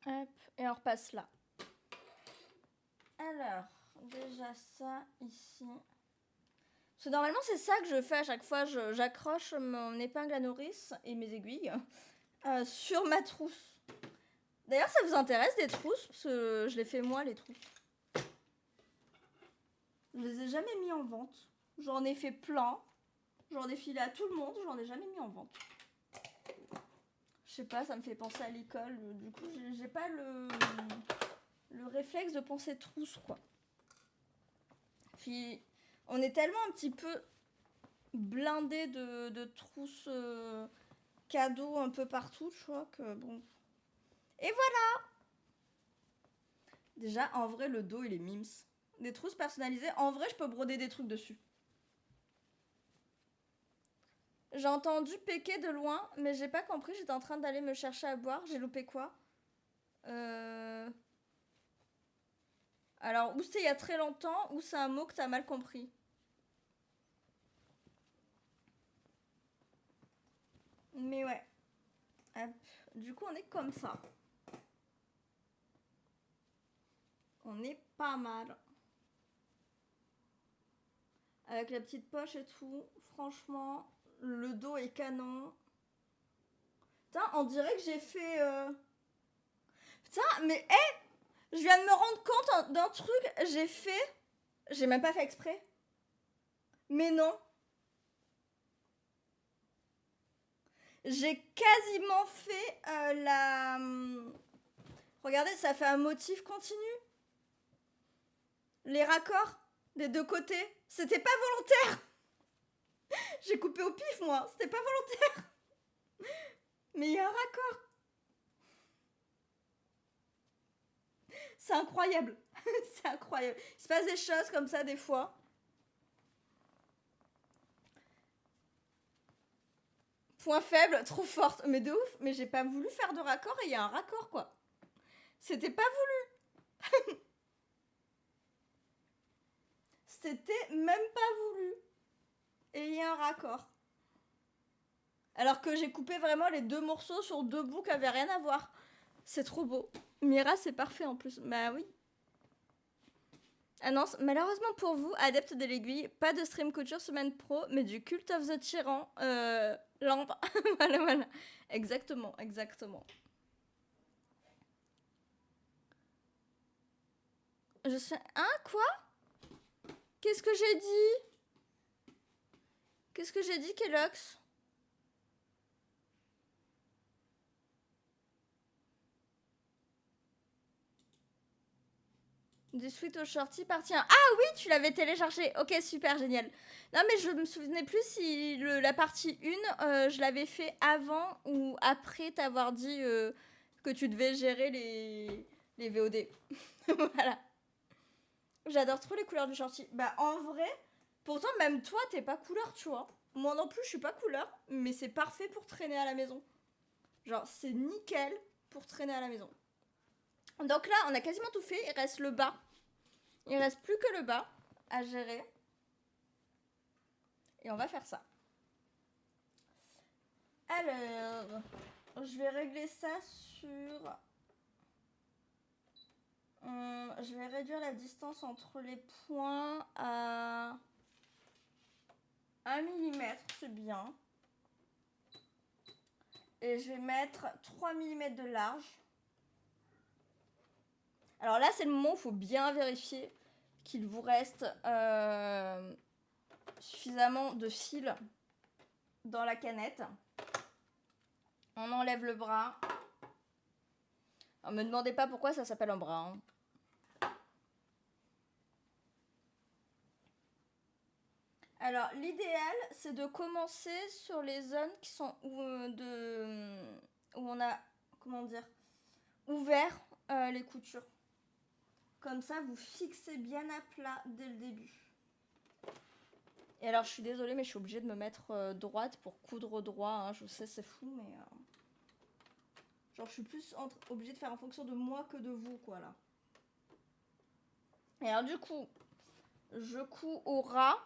Hop, et on repasse là. Alors, déjà ça ici. Parce que normalement, c'est ça que je fais à chaque fois. J'accroche mon épingle à nourrice et mes aiguilles sur ma trousse. D'ailleurs, ça vous intéresse des trousses? Parce que je les fais moi, les trousses. Je les ai jamais mis en vente. J'en ai fait plein. J'en ai filé à tout le monde. J'en ai jamais mis en vente. Je sais pas, ça me fait penser à l'école. Du coup, j'ai pas le réflexe de penser trousse, quoi. Puis, on est tellement un petit peu blindé de trousses cadeaux un peu partout, tu vois, que bon. Et voilà! Déjà, en vrai, le dos, il est mims. Des trousses personnalisées, en vrai, je peux broder des trucs dessus. J'ai entendu péquer de loin, mais j'ai pas compris. J'étais en train d'aller me chercher à boire. J'ai loupé quoi? Alors, ou c'était il y a très longtemps, ou c'est un mot que t'as mal compris. Mais ouais. Hop. Du coup, on est comme ça. On est pas mal. Avec la petite poche et tout. Franchement, le dos est canon. Putain, on dirait que j'ai fait... Putain, mais je viens de me rendre compte d'un truc. J'ai fait... J'ai même pas fait exprès. Mais non. J'ai quasiment fait la... Regardez, ça fait un motif continu. Les raccords des deux côtés. C'était pas volontaire. J'ai coupé au pif, moi. C'était pas volontaire. Mais il y a un raccord. C'est incroyable. C'est incroyable. Il se passe des choses comme ça des fois. Point faible, trop forte. Mais de ouf. Mais j'ai pas voulu faire de raccord et il y a un raccord, quoi. C'était pas voulu. C'était même pas voulu. Et il y a un raccord. Alors que j'ai coupé vraiment les deux morceaux sur deux bouts qui avaient rien à voir. C'est trop beau. Mira, c'est parfait en plus. Bah oui. Annonce, malheureusement pour vous, adeptes de l'aiguille, pas de stream couture semaine pro, mais du Cult of the Tyran lampe. Voilà, voilà. Exactement, exactement. Je suis... Hein, quoi? Qu'est-ce que j'ai dit? Qu'est-ce que j'ai dit, Kellox? Du Sweet au Shorty partie 1. Ah oui, tu l'avais téléchargé. Ok, super, génial. Non, mais je me souvenais plus si la partie 1, je l'avais fait avant ou après t'avoir dit que tu devais gérer les VOD. Voilà. J'adore trop les couleurs du Shorty. Bah, en vrai, pourtant, même toi, t'es pas couleur, tu vois. Moi non plus, je suis pas couleur, mais c'est parfait pour traîner à la maison. Genre, c'est nickel pour traîner à la maison. Donc là, on a quasiment tout fait. Il reste le bas. Il reste plus que le bas à gérer. Et on va faire ça. Alors, je vais régler ça sur... je vais réduire la distance entre les points à 1 mm, c'est bien. Et je vais mettre 3 mm de large. Alors là, c'est le moment où il faut bien vérifier qu'il vous reste suffisamment de fil dans la canette. On enlève le bras. Alors, me demandez pas pourquoi ça s'appelle un bras. Alors, l'idéal, c'est de commencer sur les zones qui sont où on a, comment dire, ouvert les coutures. Comme ça, vous fixez bien à plat dès le début. Et alors, je suis désolée, mais je suis obligée de me mettre droite pour coudre droit. Hein. Je sais, c'est fou, mais... genre, je suis plus obligée de faire en fonction de moi que de vous, quoi, là. Et alors, du coup, je couds au ras,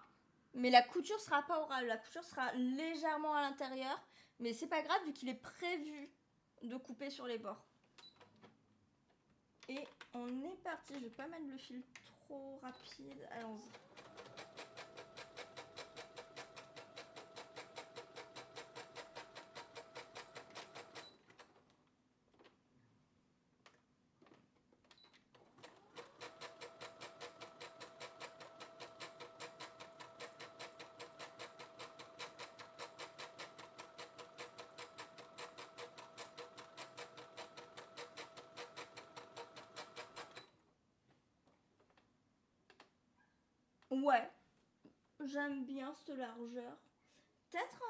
mais la couture sera pas au ras. La couture sera légèrement à l'intérieur, mais c'est pas grave, vu qu'il est prévu de couper sur les bords. Et on est parti. Je vais pas mettre le fil trop rapide. Allons-y. Ouais, j'aime bien cette largeur. Peut-être...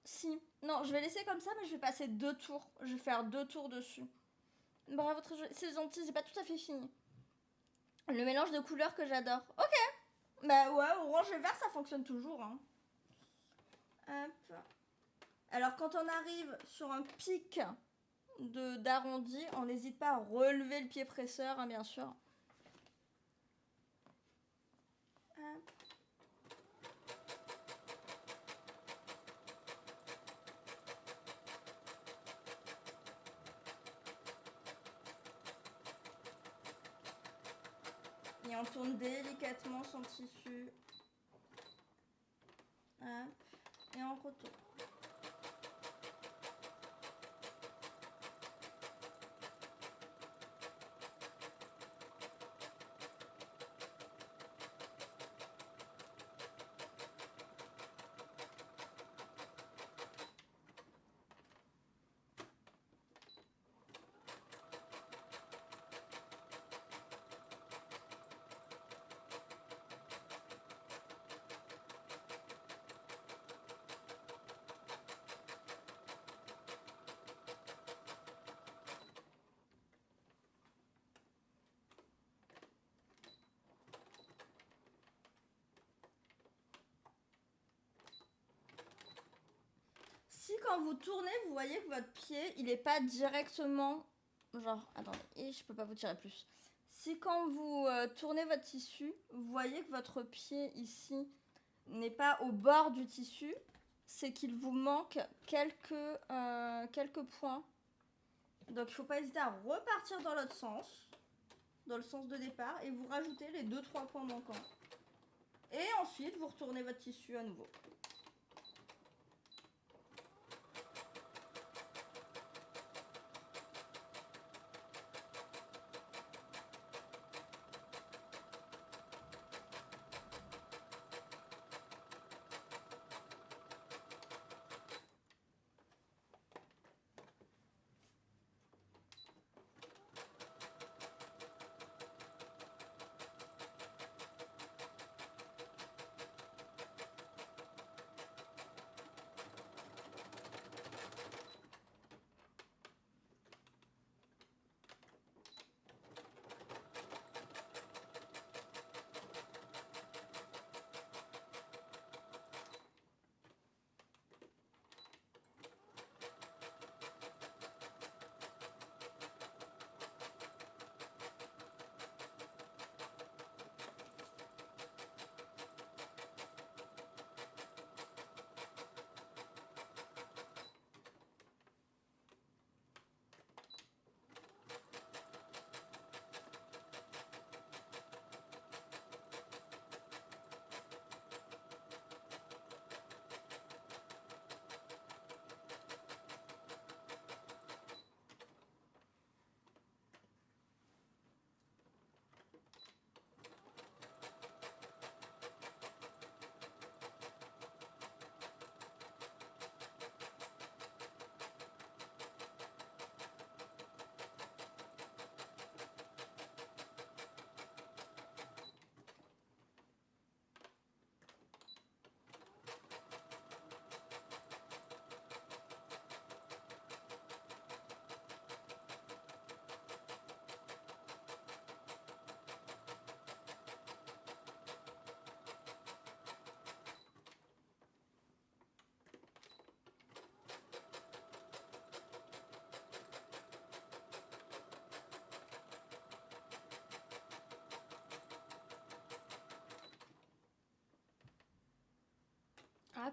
Si. Non, je vais laisser comme ça, mais je vais passer 2 tours. Je vais faire 2 tours dessus. Bravo, très joli. C'est gentil, c'est pas tout à fait fini. Le mélange de couleurs que j'adore. Ok. Bah ouais, orange et vert, ça fonctionne toujours. Hein. Hop. Alors, quand on arrive sur un pic d'arrondi, on n'hésite pas à relever le pied presseur, hein, bien sûr. Hop. Et on tourne délicatement son tissu. Hop. Et on retourne. Si quand vous tournez, vous voyez que votre pied, il n'est pas directement... Genre, attendez, et je peux pas vous tirer plus. Si quand vous tournez votre tissu, vous voyez que votre pied ici n'est pas au bord du tissu, c'est qu'il vous manque quelques points. Donc il ne faut pas hésiter à repartir dans l'autre sens, dans le sens de départ, et vous rajoutez les 2-3 points manquants. Et ensuite, vous retournez votre tissu à nouveau.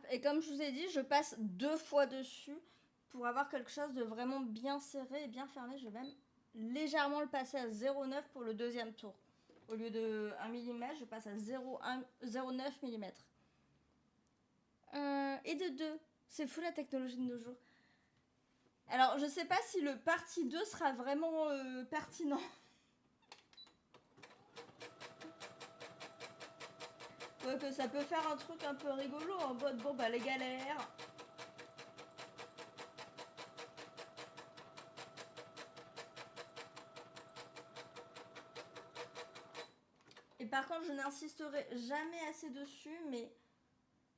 Et comme je vous ai dit, je passe 2 fois dessus pour avoir quelque chose de vraiment bien serré et bien fermé. Je vais même légèrement le passer à 0,9 pour le deuxième tour. Au lieu de 1 mm, je passe à 0,9 mm. Et de 2. C'est fou la technologie de nos jours. Alors, je sais pas si le partie 2 sera vraiment pertinent. Ouais, que ça peut faire un truc un peu rigolo en mode bon bah les galères. Et par contre, je n'insisterai jamais assez dessus, mais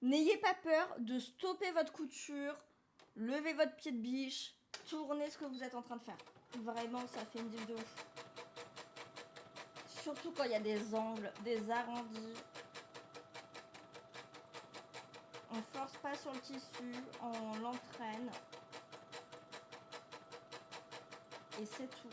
n'ayez pas peur de stopper votre couture, levez votre pied de biche, tournez ce que vous êtes en train de faire. Vraiment, ça fait une diff de ouf. Surtout quand il y a des angles, des arrondis. On force pas sur le tissu, on l'entraîne. Et c'est tout.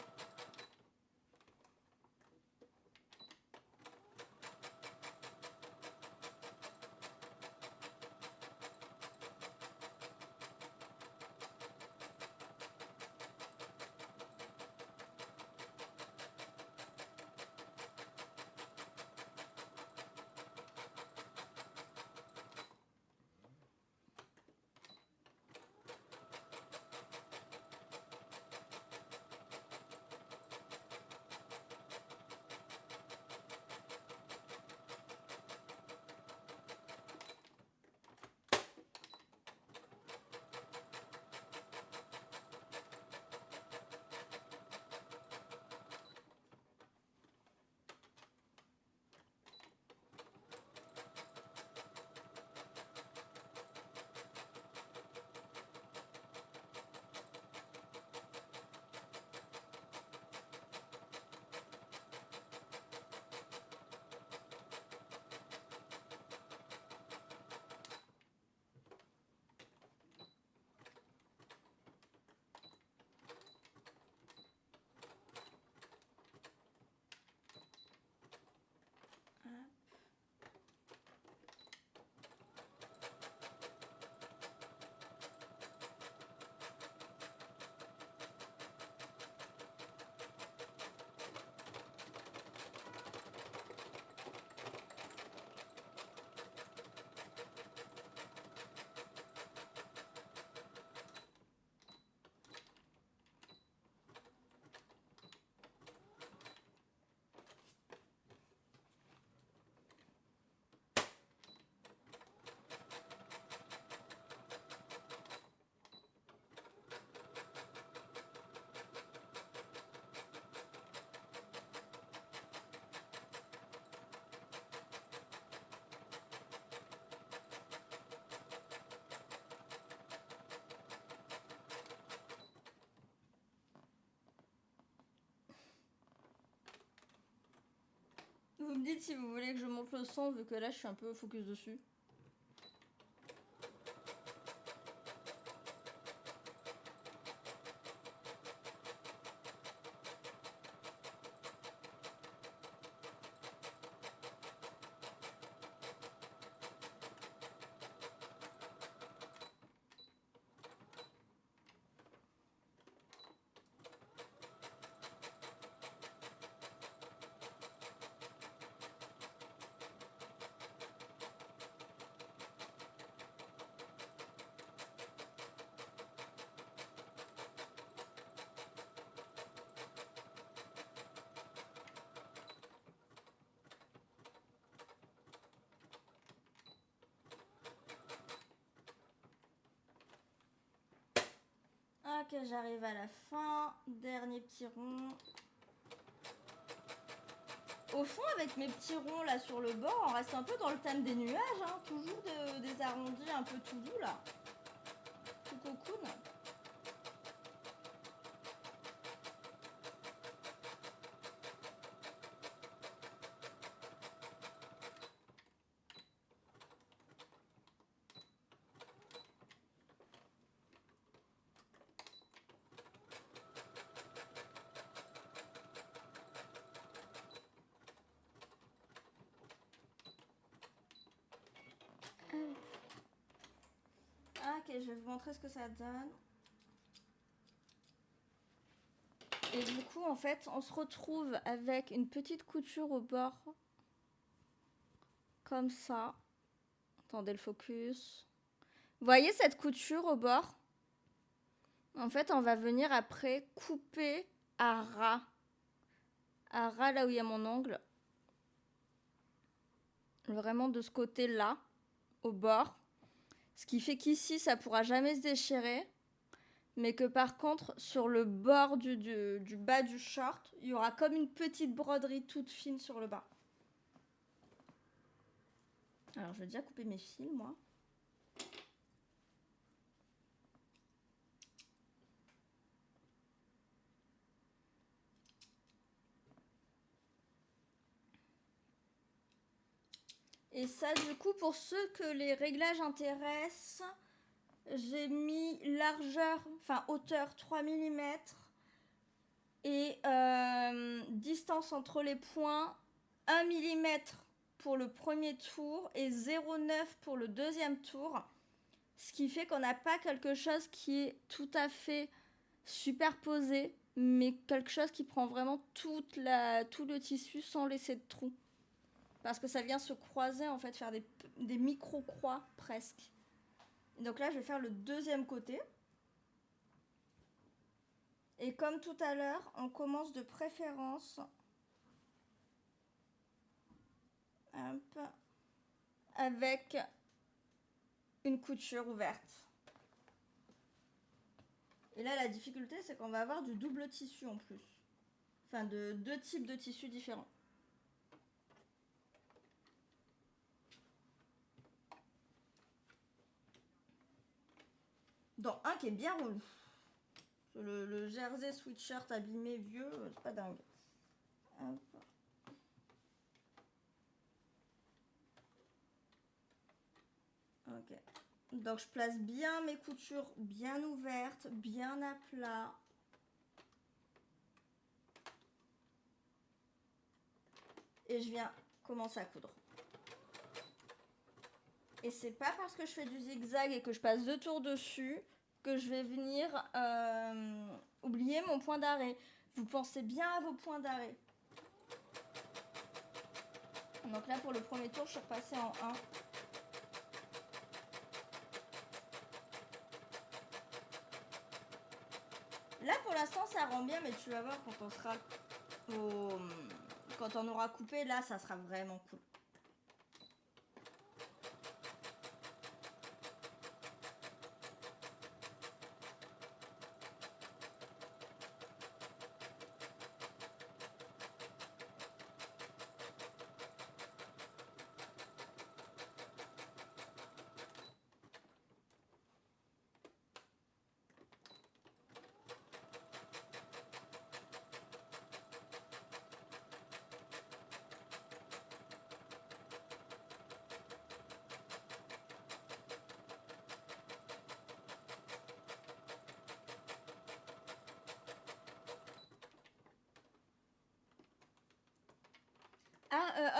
Vous me dites si vous voulez que je monte le son, vu que là je suis un peu focus dessus. Ok, j'arrive à la fin. Dernier petit rond. Au fond, avec mes petits ronds là sur le bord, on reste un peu dans le thème des nuages, hein. Toujours des arrondis un peu tout doux là. Tout cocoon. Ok, je vais vous montrer ce que ça donne. Et du coup, en fait, on se retrouve avec une petite couture au bord. Comme ça. Attendez le focus. Vous voyez cette couture au bord? En fait, on va venir après couper à ras. À ras là où il y a mon ongle. Vraiment de ce côté-là, au bord. Ce qui fait qu'ici, ça pourra jamais se déchirer. Mais que par contre, sur le bord du bas du short, il y aura comme une petite broderie toute fine sur le bas. Alors, je vais déjà couper mes fils, moi. Et ça, du coup, pour ceux que les réglages intéressent, j'ai mis largeur, enfin hauteur 3 mm et distance entre les points 1 mm pour le premier tour et 0,9 pour le deuxième tour. Ce qui fait qu'on n'a pas quelque chose qui est tout à fait superposé, mais quelque chose qui prend vraiment tout le tissu sans laisser de trous. Parce que ça vient se croiser, en fait, faire des micro-croix presque. Donc là, je vais faire le deuxième côté. Et comme tout à l'heure, on commence de préférence avec une couture ouverte. Et là, la difficulté, c'est qu'on va avoir du double tissu en plus. Enfin, de 2 types de tissus différents. Dans un qui est bien relou. Le jersey sweatshirt abîmé vieux, c'est pas dingue. Hop. Ok. Donc je place bien mes coutures bien ouvertes, bien à plat. Et je viens commencer à coudre. Et c'est pas parce que je fais du zigzag et que je passe 2 tours dessus que je vais venir oublier mon point d'arrêt. Vous pensez bien à vos points d'arrêt. Donc là, pour le premier tour, je suis repassée en 1. Là, pour l'instant, ça rend bien, mais tu vas voir quand on sera quand on aura coupé, là, ça sera vraiment cool.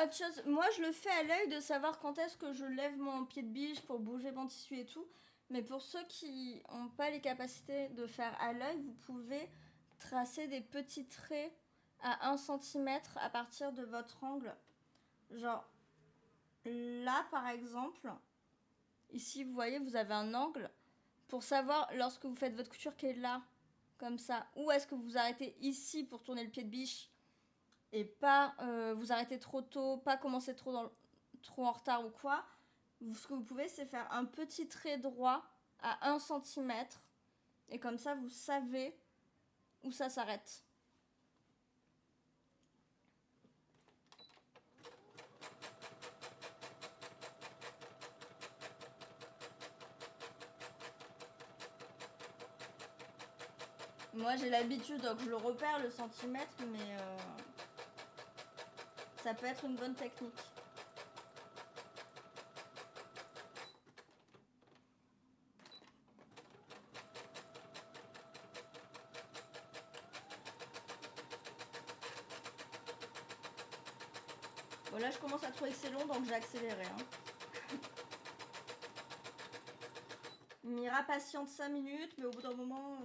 Autre chose, moi je le fais à l'œil de savoir quand est-ce que je lève mon pied de biche pour bouger mon tissu et tout. Mais pour ceux qui n'ont pas les capacités de faire à l'œil, vous pouvez tracer des petits traits à 1 cm à partir de votre angle. Genre là par exemple, ici vous voyez vous avez un angle. Pour savoir lorsque vous faites votre couture qui est là, comme ça, où est-ce que vous arrêtez ici pour tourner le pied de biche et pas vous arrêter trop tôt, pas commencer trop en retard ou quoi. Ce que vous pouvez, c'est faire un petit trait droit à 1 cm et comme ça, vous savez où ça s'arrête. Moi, j'ai l'habitude, donc je le repère le centimètre, mais ça peut être une bonne technique. Bon, là, je commence à trouver que c'est long, donc j'ai accéléré. Mira patiente 5 minutes, mais au bout d'un moment...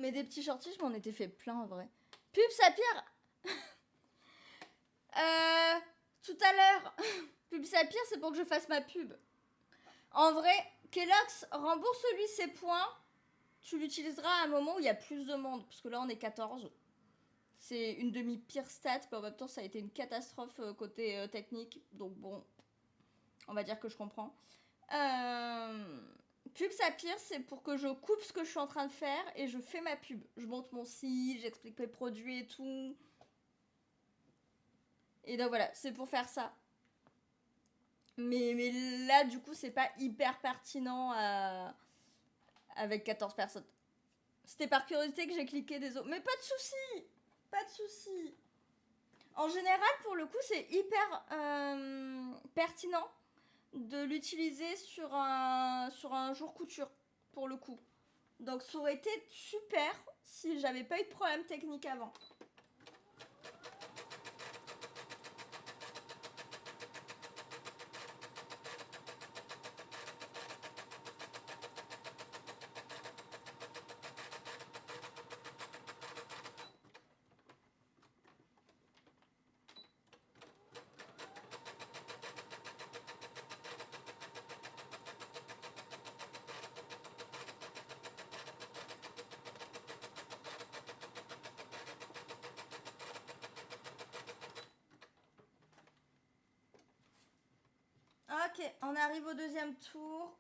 Mais des petits shorties, je m'en étais fait plein en vrai. Pub Sapir. Tout à l'heure. Pub Sapir, c'est pour que je fasse ma pub. En vrai, Kellogg's, rembourse-lui ses points. Tu l'utiliseras à un moment où il y a plus de monde. Parce que là, on est 14. C'est une demi-pire stat, mais en même temps, ça a été une catastrophe côté technique. Donc bon, on va dire que je comprends. Pub Sapir, c'est pour que je coupe ce que je suis en train de faire et je fais ma pub. Je monte mon site, j'explique mes produits et tout. Et donc voilà, c'est pour faire ça. Mais là, du coup, c'est pas hyper pertinent avec 14 personnes. C'était par curiosité que j'ai cliqué des autres. Mais pas de soucis. Pas de soucis. En général, pour le coup, c'est hyper pertinent de l'utiliser sur un jour couture, pour le coup. Donc ça aurait été super si j'avais pas eu de problème technique avant. Ok, on arrive au deuxième tour.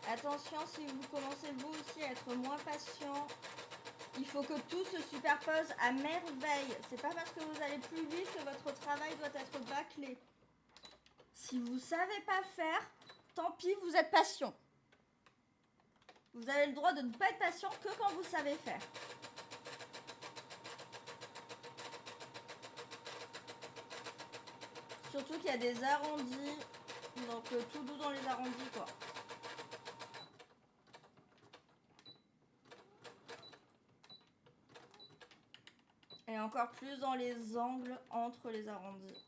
Attention, si vous commencez vous aussi à être moins patient, il faut que tout se superpose à merveille. C'est pas parce que vous allez plus vite que votre travail doit être bâclé. Si vous savez pas faire, tant pis, vous êtes patient. Vous avez le droit de ne pas être patient que quand vous savez faire. Surtout qu'il y a des arrondis, donc tout doux dans les arrondis quoi. Et encore plus dans les angles entre les arrondis.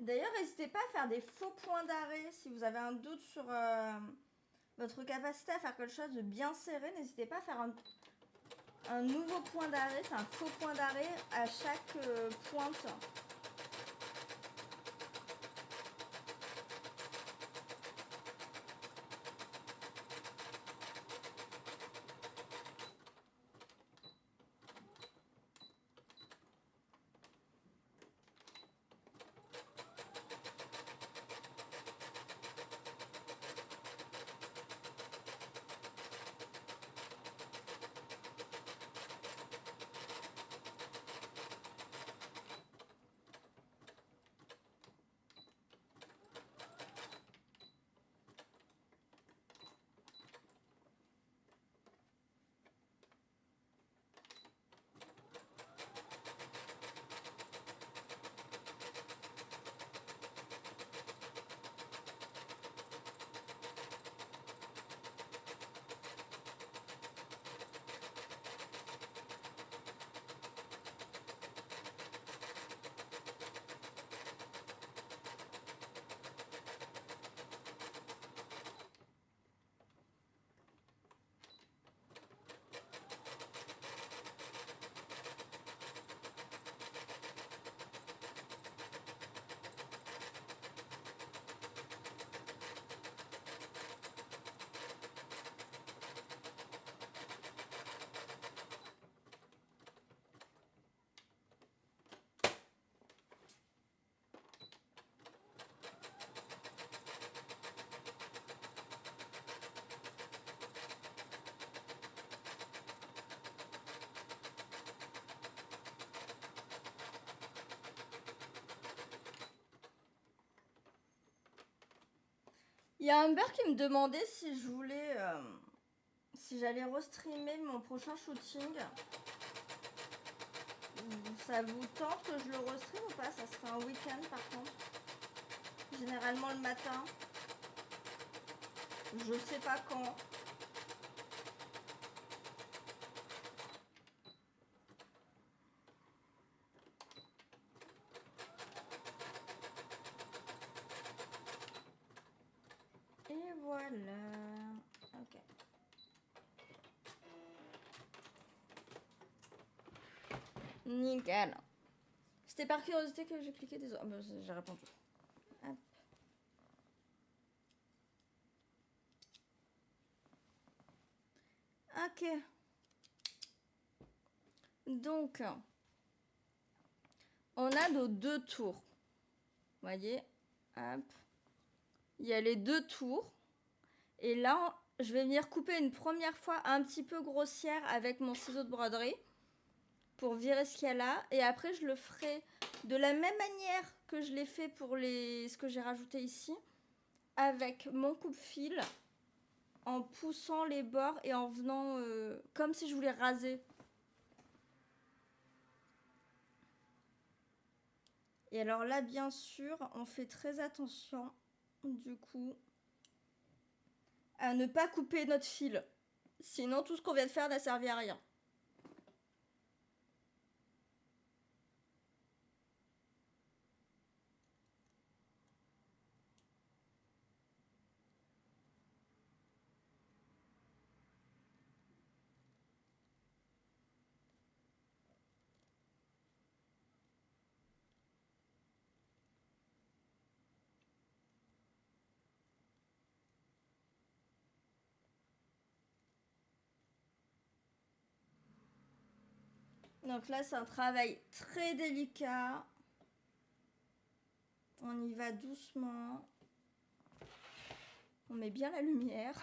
D'ailleurs, n'hésitez pas à faire des faux points d'arrêt si vous avez un doute sur votre capacité à faire quelque chose de bien serré. N'hésitez pas à faire un nouveau point d'arrêt, c'est un faux point d'arrêt à chaque pointe. y a Amber qui me demandait si je voulais... si j'allais restreamer mon prochain shooting. Ça vous tente que je le restream ou pas? Ça serait un week-end par contre. Généralement le matin. Je sais pas quand. Et voilà. Ok. Nickel. C'était par curiosité que j'ai cliqué, désolé. Oh, bah, j'ai répondu. Hop. Ok. Donc, on a nos 2 tours. Vous voyez? Hop. Il y a les 2 tours. Et là, je vais venir couper une première fois un petit peu grossière avec mon ciseau de broderie pour virer ce qu'il y a là. Et après, je le ferai de la même manière que je l'ai fait pour ce que j'ai rajouté ici, avec mon coupe-fil, en poussant les bords et en venant comme si je voulais raser. Et alors là, bien sûr, on fait très attention, du coup, à ne pas couper notre fil. Sinon, tout ce qu'on vient de faire n'a servi à rien. Donc là, c'est un travail très délicat. On y va doucement. On met bien la lumière.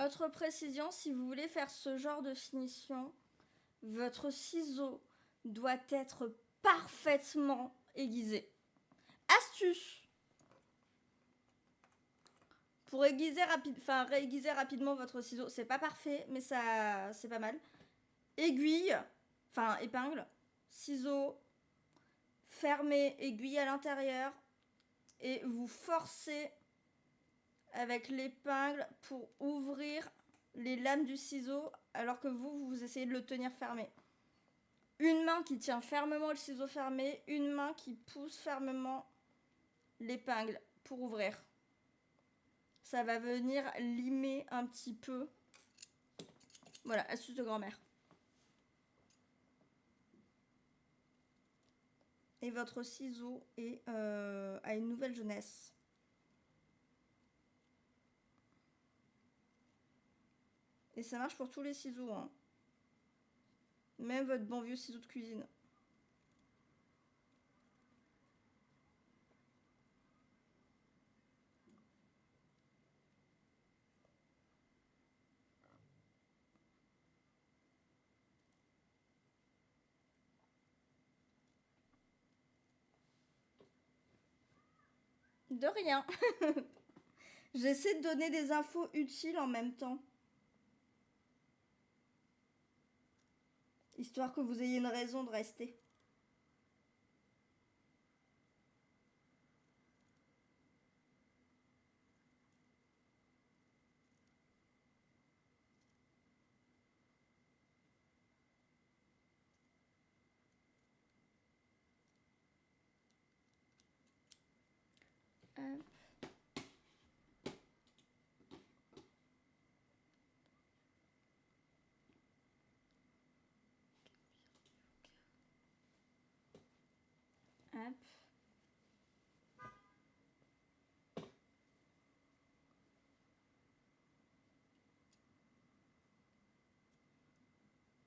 Autre précision, si vous voulez faire ce genre de finition, votre ciseau doit être parfaitement aiguisé. Astuce pour réaiguiser rapidement votre ciseau. C'est pas parfait, mais ça, c'est pas mal. Aiguille, enfin épingle, ciseau, fermé, aiguille à l'intérieur, et vous forcez avec l'épingle pour ouvrir les lames du ciseau alors que vous essayez de le tenir fermé. Une main qui tient fermement le ciseau fermé, une main qui pousse fermement l'épingle pour ouvrir. Ça va venir limer un petit peu. Voilà, astuce de grand-mère. Et votre ciseau a une nouvelle jeunesse. Et ça marche pour tous les ciseaux, hein. Même votre bon vieux ciseau de cuisine. De rien. J'essaie de donner des infos utiles en même temps. Histoire que vous ayez une raison de rester. Hop. Hop.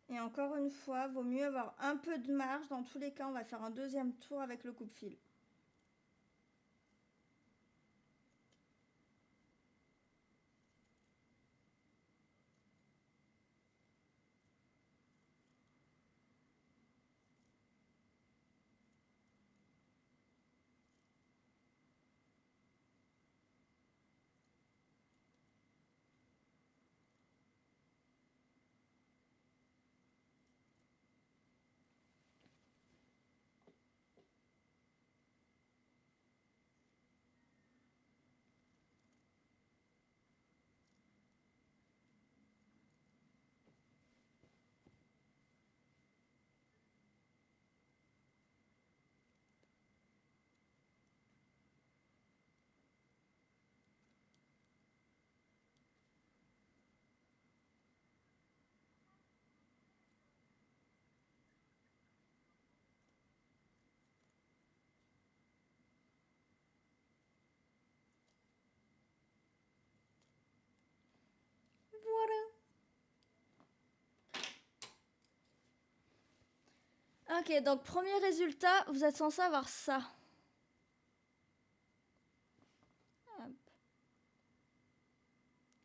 Et encore une fois, vaut mieux avoir un peu de marge. Dans tous les cas, on va faire un deuxième tour avec le coupe-fil. Voilà. Ok, donc premier résultat, vous êtes censé avoir ça. Hop.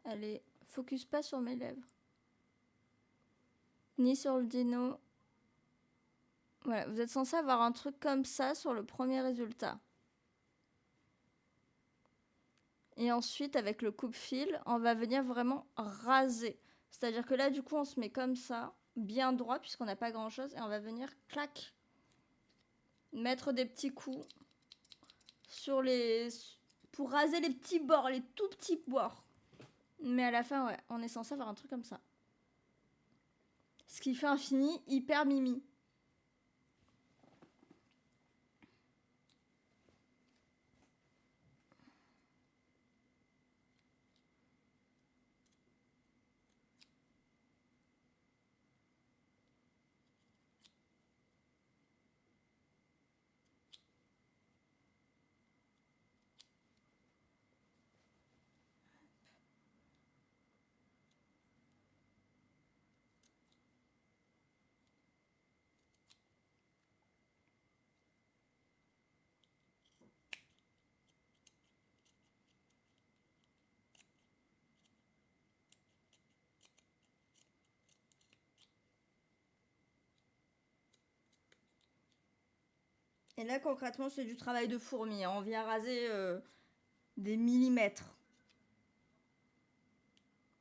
Allez, focus pas sur mes lèvres. Ni sur le dino. Voilà, vous êtes censé avoir un truc comme ça sur le premier résultat. Et ensuite, avec le coupe-fil, on va venir vraiment raser. C'est-à-dire que là, du coup, on se met comme ça, bien droit, puisqu'on n'a pas grand-chose. Et on va venir, clac, mettre des petits coups sur les... pour raser les petits bords, les tout petits bords. Mais à la fin, ouais, on est censé avoir un truc comme ça. Ce qui fait un fini hyper mimi. Et là, concrètement, c'est du travail de fourmi. On vient raser des millimètres.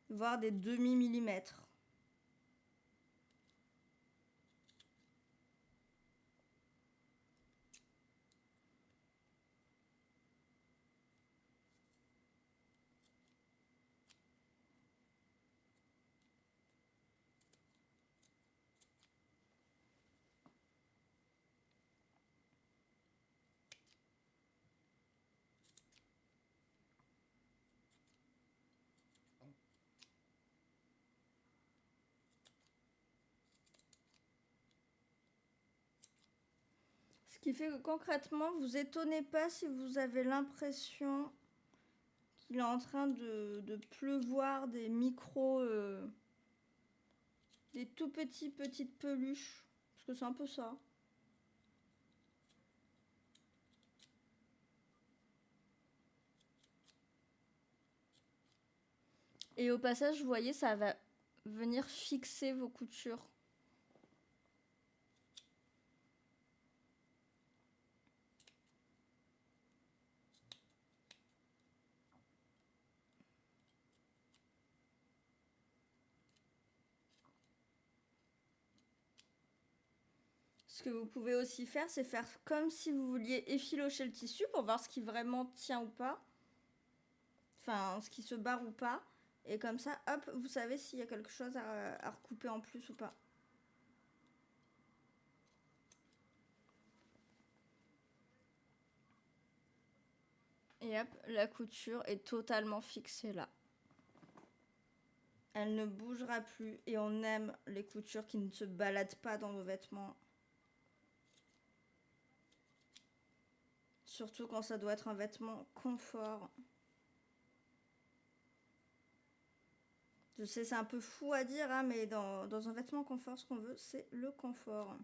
Voire des demi-millimètres. Ce qui fait que concrètement, vous étonnez pas si vous avez l'impression qu'il est en train de pleuvoir des micros, des tout petites peluches. Parce que c'est un peu ça. Et au passage, vous voyez, ça va venir fixer vos coutures. Ce que vous pouvez aussi faire, c'est faire comme si vous vouliez effilocher le tissu pour voir ce qui vraiment tient ou pas. Enfin, ce qui se barre ou pas. Et comme ça, hop, vous savez s'il y a quelque chose à recouper en plus ou pas. Et hop, la couture est totalement fixée là. Elle ne bougera plus et on aime les coutures qui ne se baladent pas dans nos vêtements. Surtout quand ça doit être un vêtement confort. Je sais, c'est un peu fou à dire, hein, mais dans un vêtement confort, ce qu'on veut, c'est le confort.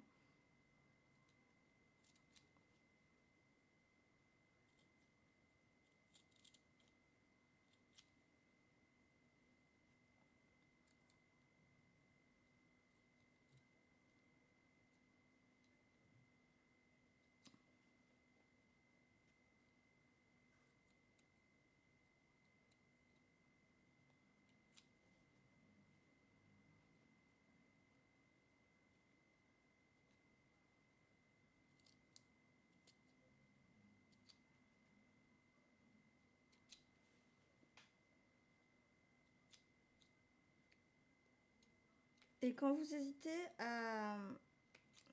Et quand vous hésitez à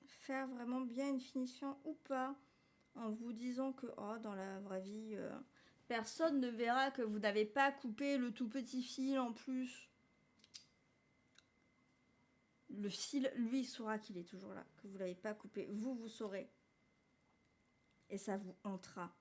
faire vraiment bien une finition ou pas, en vous disant que oh, dans la vraie vie, personne ne verra que vous n'avez pas coupé le tout petit fil en plus. Le fil, lui, il saura qu'il est toujours là, que vous ne l'avez pas coupé. Vous, vous saurez. Et ça vous hantera.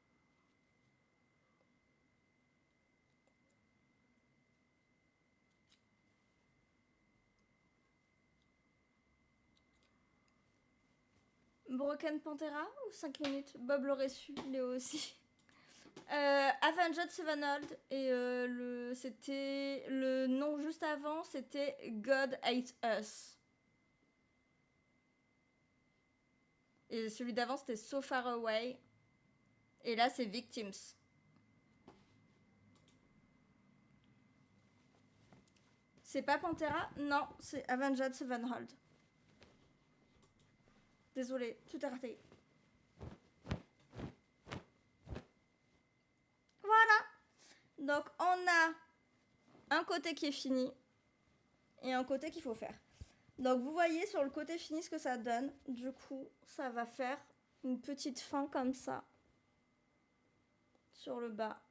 Broken Pantera ou 5 minutes? Bob l'aurait su, Léo aussi. Avenged Sevenfold et c'était le nom juste avant, c'était God Hates Us. Et celui d'avant, c'était So Far Away. Et là, c'est Victims. C'est pas Pantera? Non, c'est Avenged Sevenfold. Désolée, tout est raté. Voilà. Donc, on a un côté qui est fini et un côté qu'il faut faire. Donc, vous voyez sur le côté fini ce que ça donne. Du coup, ça va faire une petite fin comme ça sur le bas.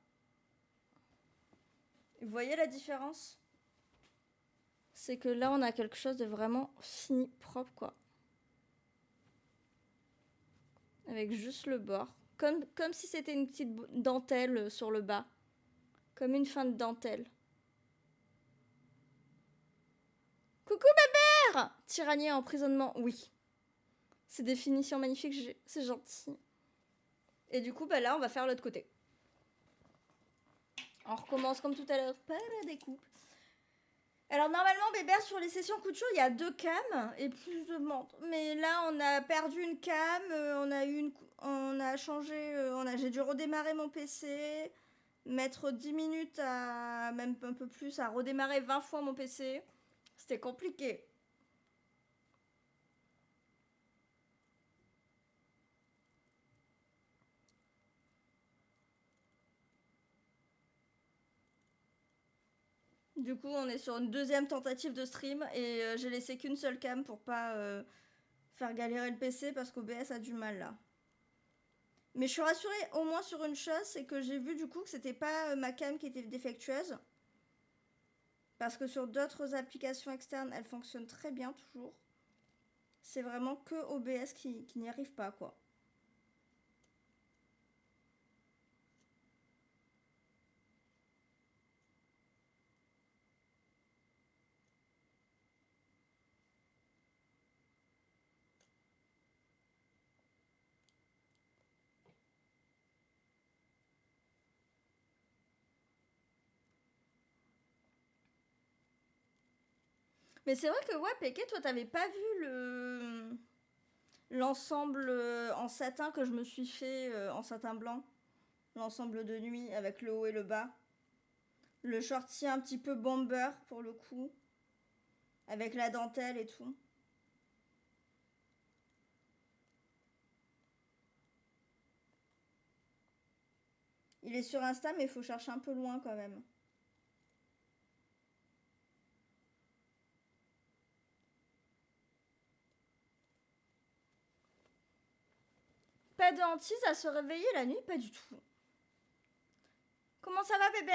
Vous voyez la différence? C'est que là, on a quelque chose de vraiment fini, propre, quoi. Avec juste le bord. Comme si c'était une petite dentelle sur le bas. Comme une fin de dentelle. Coucou bébé! Tyrannie et emprisonnement, oui. C'est des finitions magnifiques, c'est gentil. Et du coup, bah là, on va faire l'autre côté. On recommence comme tout à l'heure, pas la découpe. Alors normalement, bébé, sur les sessions couture, il y a 2 cams et plus de montres. Mais là, on a perdu une cam, on a changé, j'ai dû redémarrer mon PC, mettre 10 minutes à, même un peu plus, à redémarrer 20 fois mon PC. C'était compliqué. Du coup, on est sur une deuxième tentative de stream et j'ai laissé qu'une seule cam pour pas faire galérer le PC parce qu'OBS a du mal là. Mais je suis rassurée au moins sur une chose, c'est que j'ai vu du coup que c'était pas ma cam qui était défectueuse. Parce que sur d'autres applications externes, elle fonctionne très bien toujours. C'est vraiment que OBS qui n'y arrive pas quoi. Mais c'est vrai que ouais, Péké, toi t'avais pas vu l'ensemble en satin que je me suis fait en satin blanc. L'ensemble de nuit avec le haut et le bas. Le shorty un petit peu bomber pour le coup. Avec la dentelle et tout. Il est sur Insta mais il faut chercher un peu loin quand même. Pas de hantise à se réveiller la nuit? Pas du tout. Comment ça va bébé?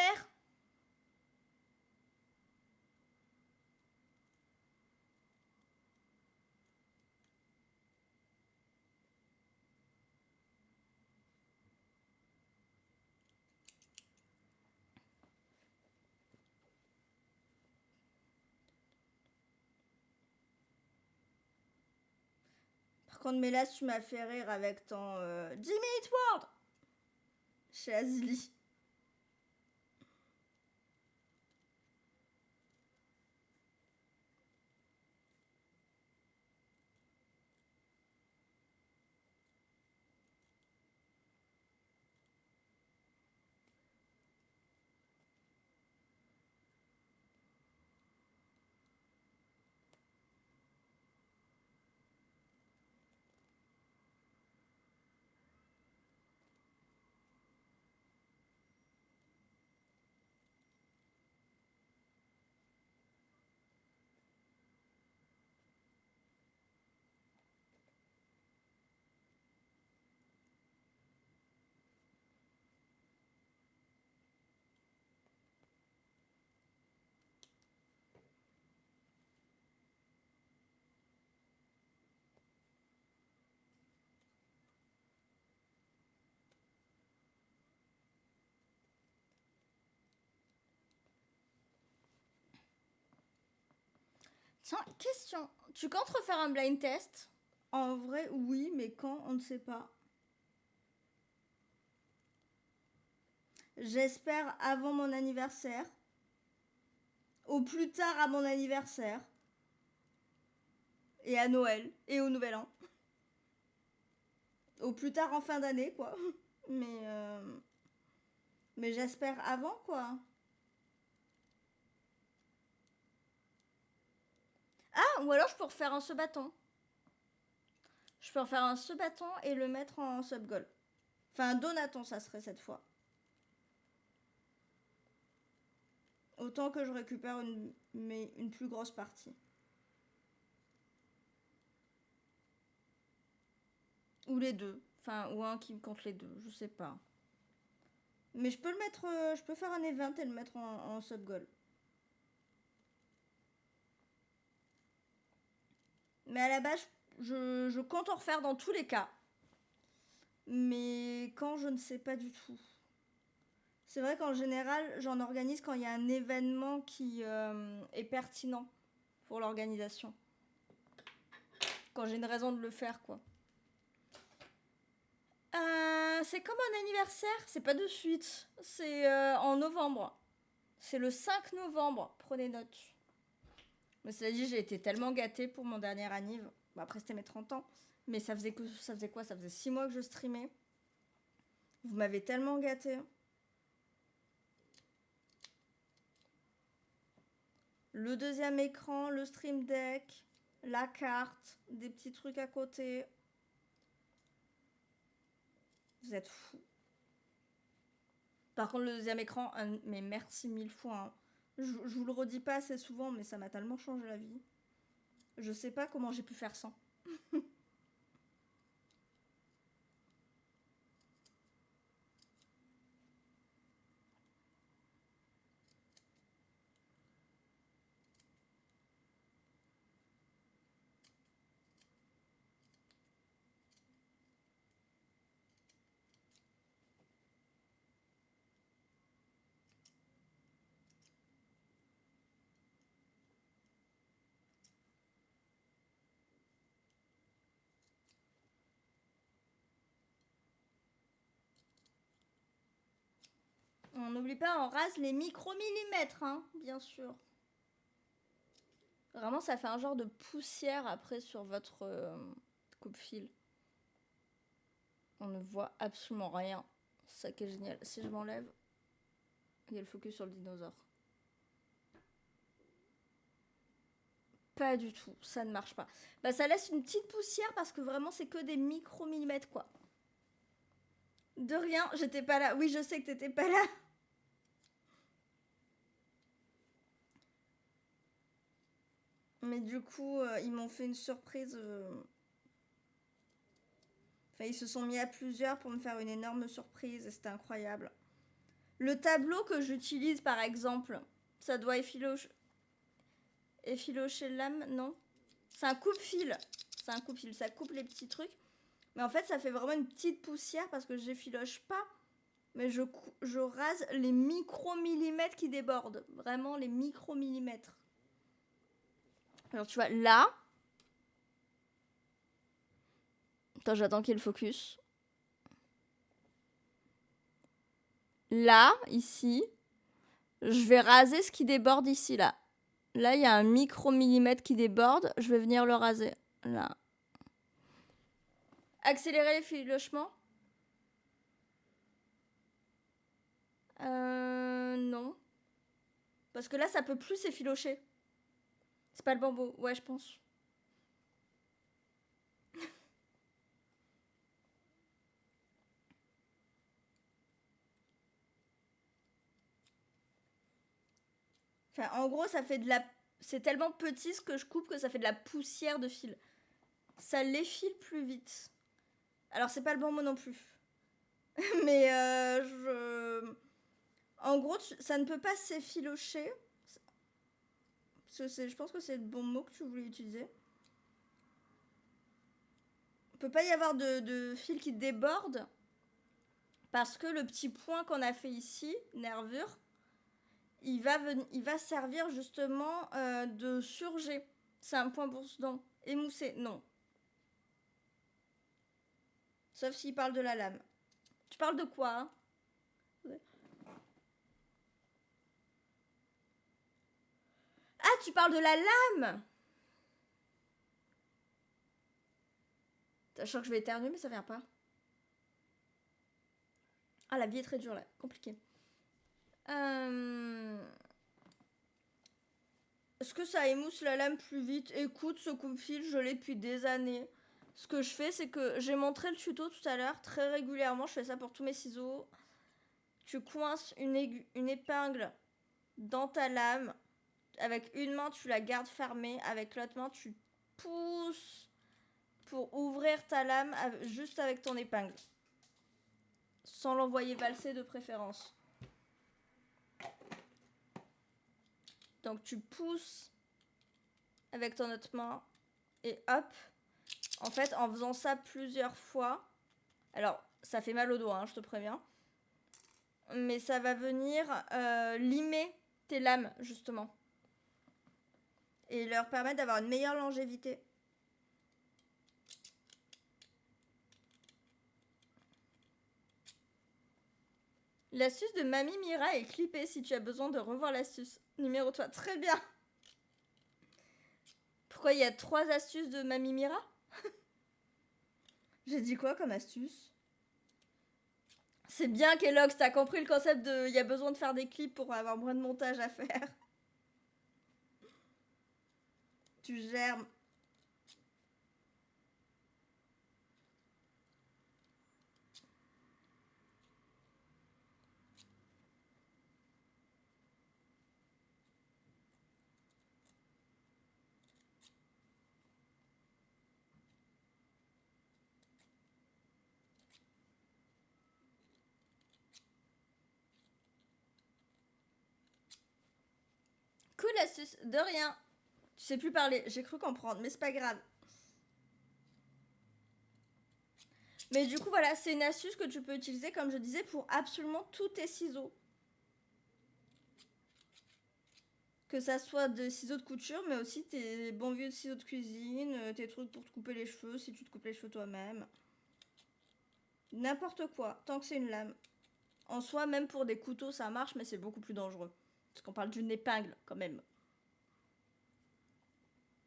contre, mais là, tu m'as fait rire avec ton Jimmy Eat World chez Azli. Tiens, question. Tu comptes refaire un blind test? En vrai, oui, mais quand, on ne sait pas. J'espère avant mon anniversaire. Au plus tard à mon anniversaire. Et à Noël. Et au Nouvel An. Au plus tard en fin d'année, quoi. Mais j'espère avant, quoi. Ah, ou alors je peux refaire un sub-bâton. Je peux refaire un sub-bâton et le mettre en sub-goal. Enfin, un donaton, ça serait cette fois. Autant que je récupère une plus grosse partie. Ou les deux. Enfin, ou un qui me compte les deux, je sais pas. Mais je peux le mettre. Je peux faire un event et le mettre en sub-goal. Mais à la base, je compte en refaire dans tous les cas. Mais quand, je ne sais pas du tout. C'est vrai qu'en général, j'en organise quand il y a un événement qui est pertinent pour l'organisation. Quand j'ai une raison de le faire, quoi. C'est comme un anniversaire, c'est pas de suite. C'est en novembre. C'est le 5 novembre, prenez note. Mais cela dit, j'ai été tellement gâtée pour mon dernier anniv. Bon, après, c'était mes 30 ans. Mais ça faisait quoi? Ça faisait 6 mois que je streamais. Vous m'avez tellement gâtée. Le deuxième écran, le stream deck, la carte, des petits trucs à côté. Vous êtes fous. Par contre, le deuxième écran, mais merci 1000 fois. Hein. Je vous le redis pas assez souvent, mais ça m'a tellement changé la vie. Je sais pas comment j'ai pu faire sans. On n'oublie pas, on rase les micromillimètres, hein, bien sûr. Vraiment, ça fait un genre de poussière après sur votre coupe-fil. On ne voit absolument rien. C'est ça qui est génial. Si je m'enlève, il y a le focus sur le dinosaure. Pas du tout, ça ne marche pas. Bah ça laisse une petite poussière parce que vraiment c'est que des micromillimètres quoi. De rien, j'étais pas là. Oui, je sais que t'étais pas là. Mais du coup, ils m'ont fait une surprise. Enfin, ils se sont mis à plusieurs pour me faire une énorme surprise et c'était incroyable. Le tableau que j'utilise par exemple, ça doit effilocher l'âme, non? C'est un coupe-fil. C'est un coupe-fil, ça coupe les petits trucs. Mais en fait, ça fait vraiment une petite poussière parce que j'effiloche pas. Mais je rase les micromillimètres qui débordent. Vraiment les micromillimètres. Alors tu vois, là, Attends, j'attends qu'il focus. Là, ici, je vais raser ce qui déborde ici, là. Là, il y a un micro-millimètre qui déborde. Je vais venir le raser. Là. Accélérer l'effilochement. Non. Parce que là, ça peut plus s'effilocher. C'est pas le bambou. Ouais, je pense. Enfin, en gros, ça fait de la... C'est tellement petit ce que je coupe que ça fait de la poussière de fil. Ça l'effile plus vite. Alors, c'est pas le bambou non plus. Mais en gros, ça ne peut pas s'effilocher. Je pense que c'est le bon mot que tu voulais utiliser. Il peut pas y avoir de fil qui déborde. Parce que le petit point qu'on a fait ici, nervure, il va servir justement de surjet. C'est un point bourse-dent. Émoussé, non. Sauf s'il parle de la lame. Tu parles de quoi hein? Ah, tu parles de la lame. Je sens que je vais éternuer, mais ça vient pas. Ah, la vie est très dure là, compliqué. Est-ce que ça émousse la lame plus vite? Écoute, ce coupe-fil, je l'ai depuis des années. Ce que je fais, c'est que j'ai montré le tuto tout à l'heure, très régulièrement, je fais ça pour tous mes ciseaux. Tu coinces une épingle dans ta lame. Avec une main, tu la gardes fermée. Avec l'autre main, tu pousses pour ouvrir ta lame juste avec ton épingle. Sans l'envoyer valser de préférence. Donc tu pousses avec ton autre main et hop. En fait, en faisant ça plusieurs fois, alors ça fait mal au doigt, hein, je te préviens. Mais ça va venir limer tes lames, justement. Et leur permettre d'avoir une meilleure longévité. L'astuce de Mamie Mira est clippée si tu as besoin de revoir l'astuce. Numéro 3, très bien. Pourquoi il y a 3 astuces de Mamie Mira? J'ai dit quoi comme astuce? C'est bien Kellogg's, t'as compris le concept de... Il y a besoin de faire des clips pour avoir moins de montage à faire. Tu germes. Cool astuce, de rien. Tu sais plus parler, j'ai cru comprendre, mais c'est pas grave. Mais du coup, voilà, c'est une astuce que tu peux utiliser, comme je disais, pour absolument tous tes ciseaux. Que ça soit des ciseaux de couture, mais aussi tes bons vieux ciseaux de cuisine, tes trucs pour te couper les cheveux, si tu te coupes les cheveux toi-même. N'importe quoi, tant que c'est une lame. En soi, même pour des couteaux, ça marche, mais c'est beaucoup plus dangereux. Parce qu'on parle d'une épingle, quand même.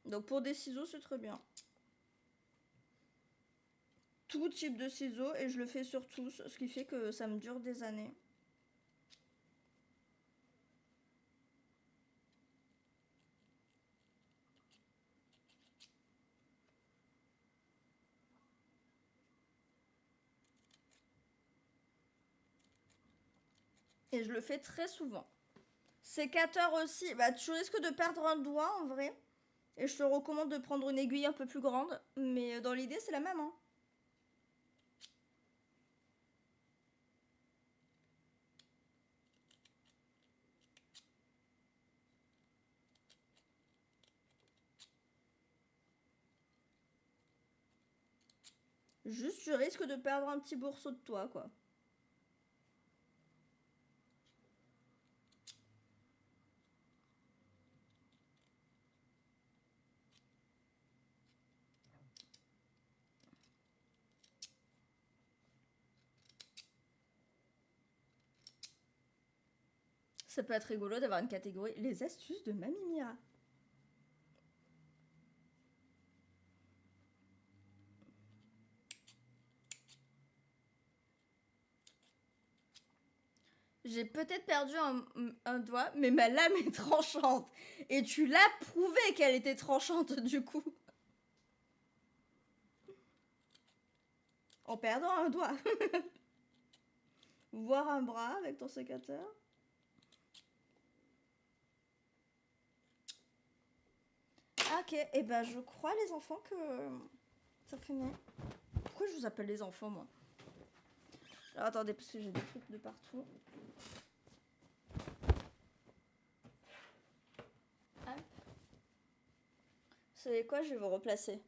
Donc pour des ciseaux, c'est très bien. Tout type de ciseaux, et je le fais sur tous, ce qui fait que ça me dure des années. Et je le fais très souvent. Sécateur aussi, bah tu risques de perdre un doigt en vrai. Et je te recommande de prendre une aiguille un peu plus grande. Mais dans l'idée, c'est la même. Hein. Juste, tu risques de perdre un petit morceau de toi, quoi. Ça peut être rigolo d'avoir une catégorie les astuces de Mamie Mira. J'ai peut-être perdu un doigt, mais ma lame est tranchante. Et tu l'as prouvé qu'elle était tranchante du coup. En perdant un doigt. Voir un bras avec ton sécateur. Ah, ok, et ben je crois les enfants que ça finit. Pourquoi je vous appelle les enfants moi? Alors attendez, parce que j'ai des trucs de partout. Hop. Vous savez quoi, je vais vous replacer.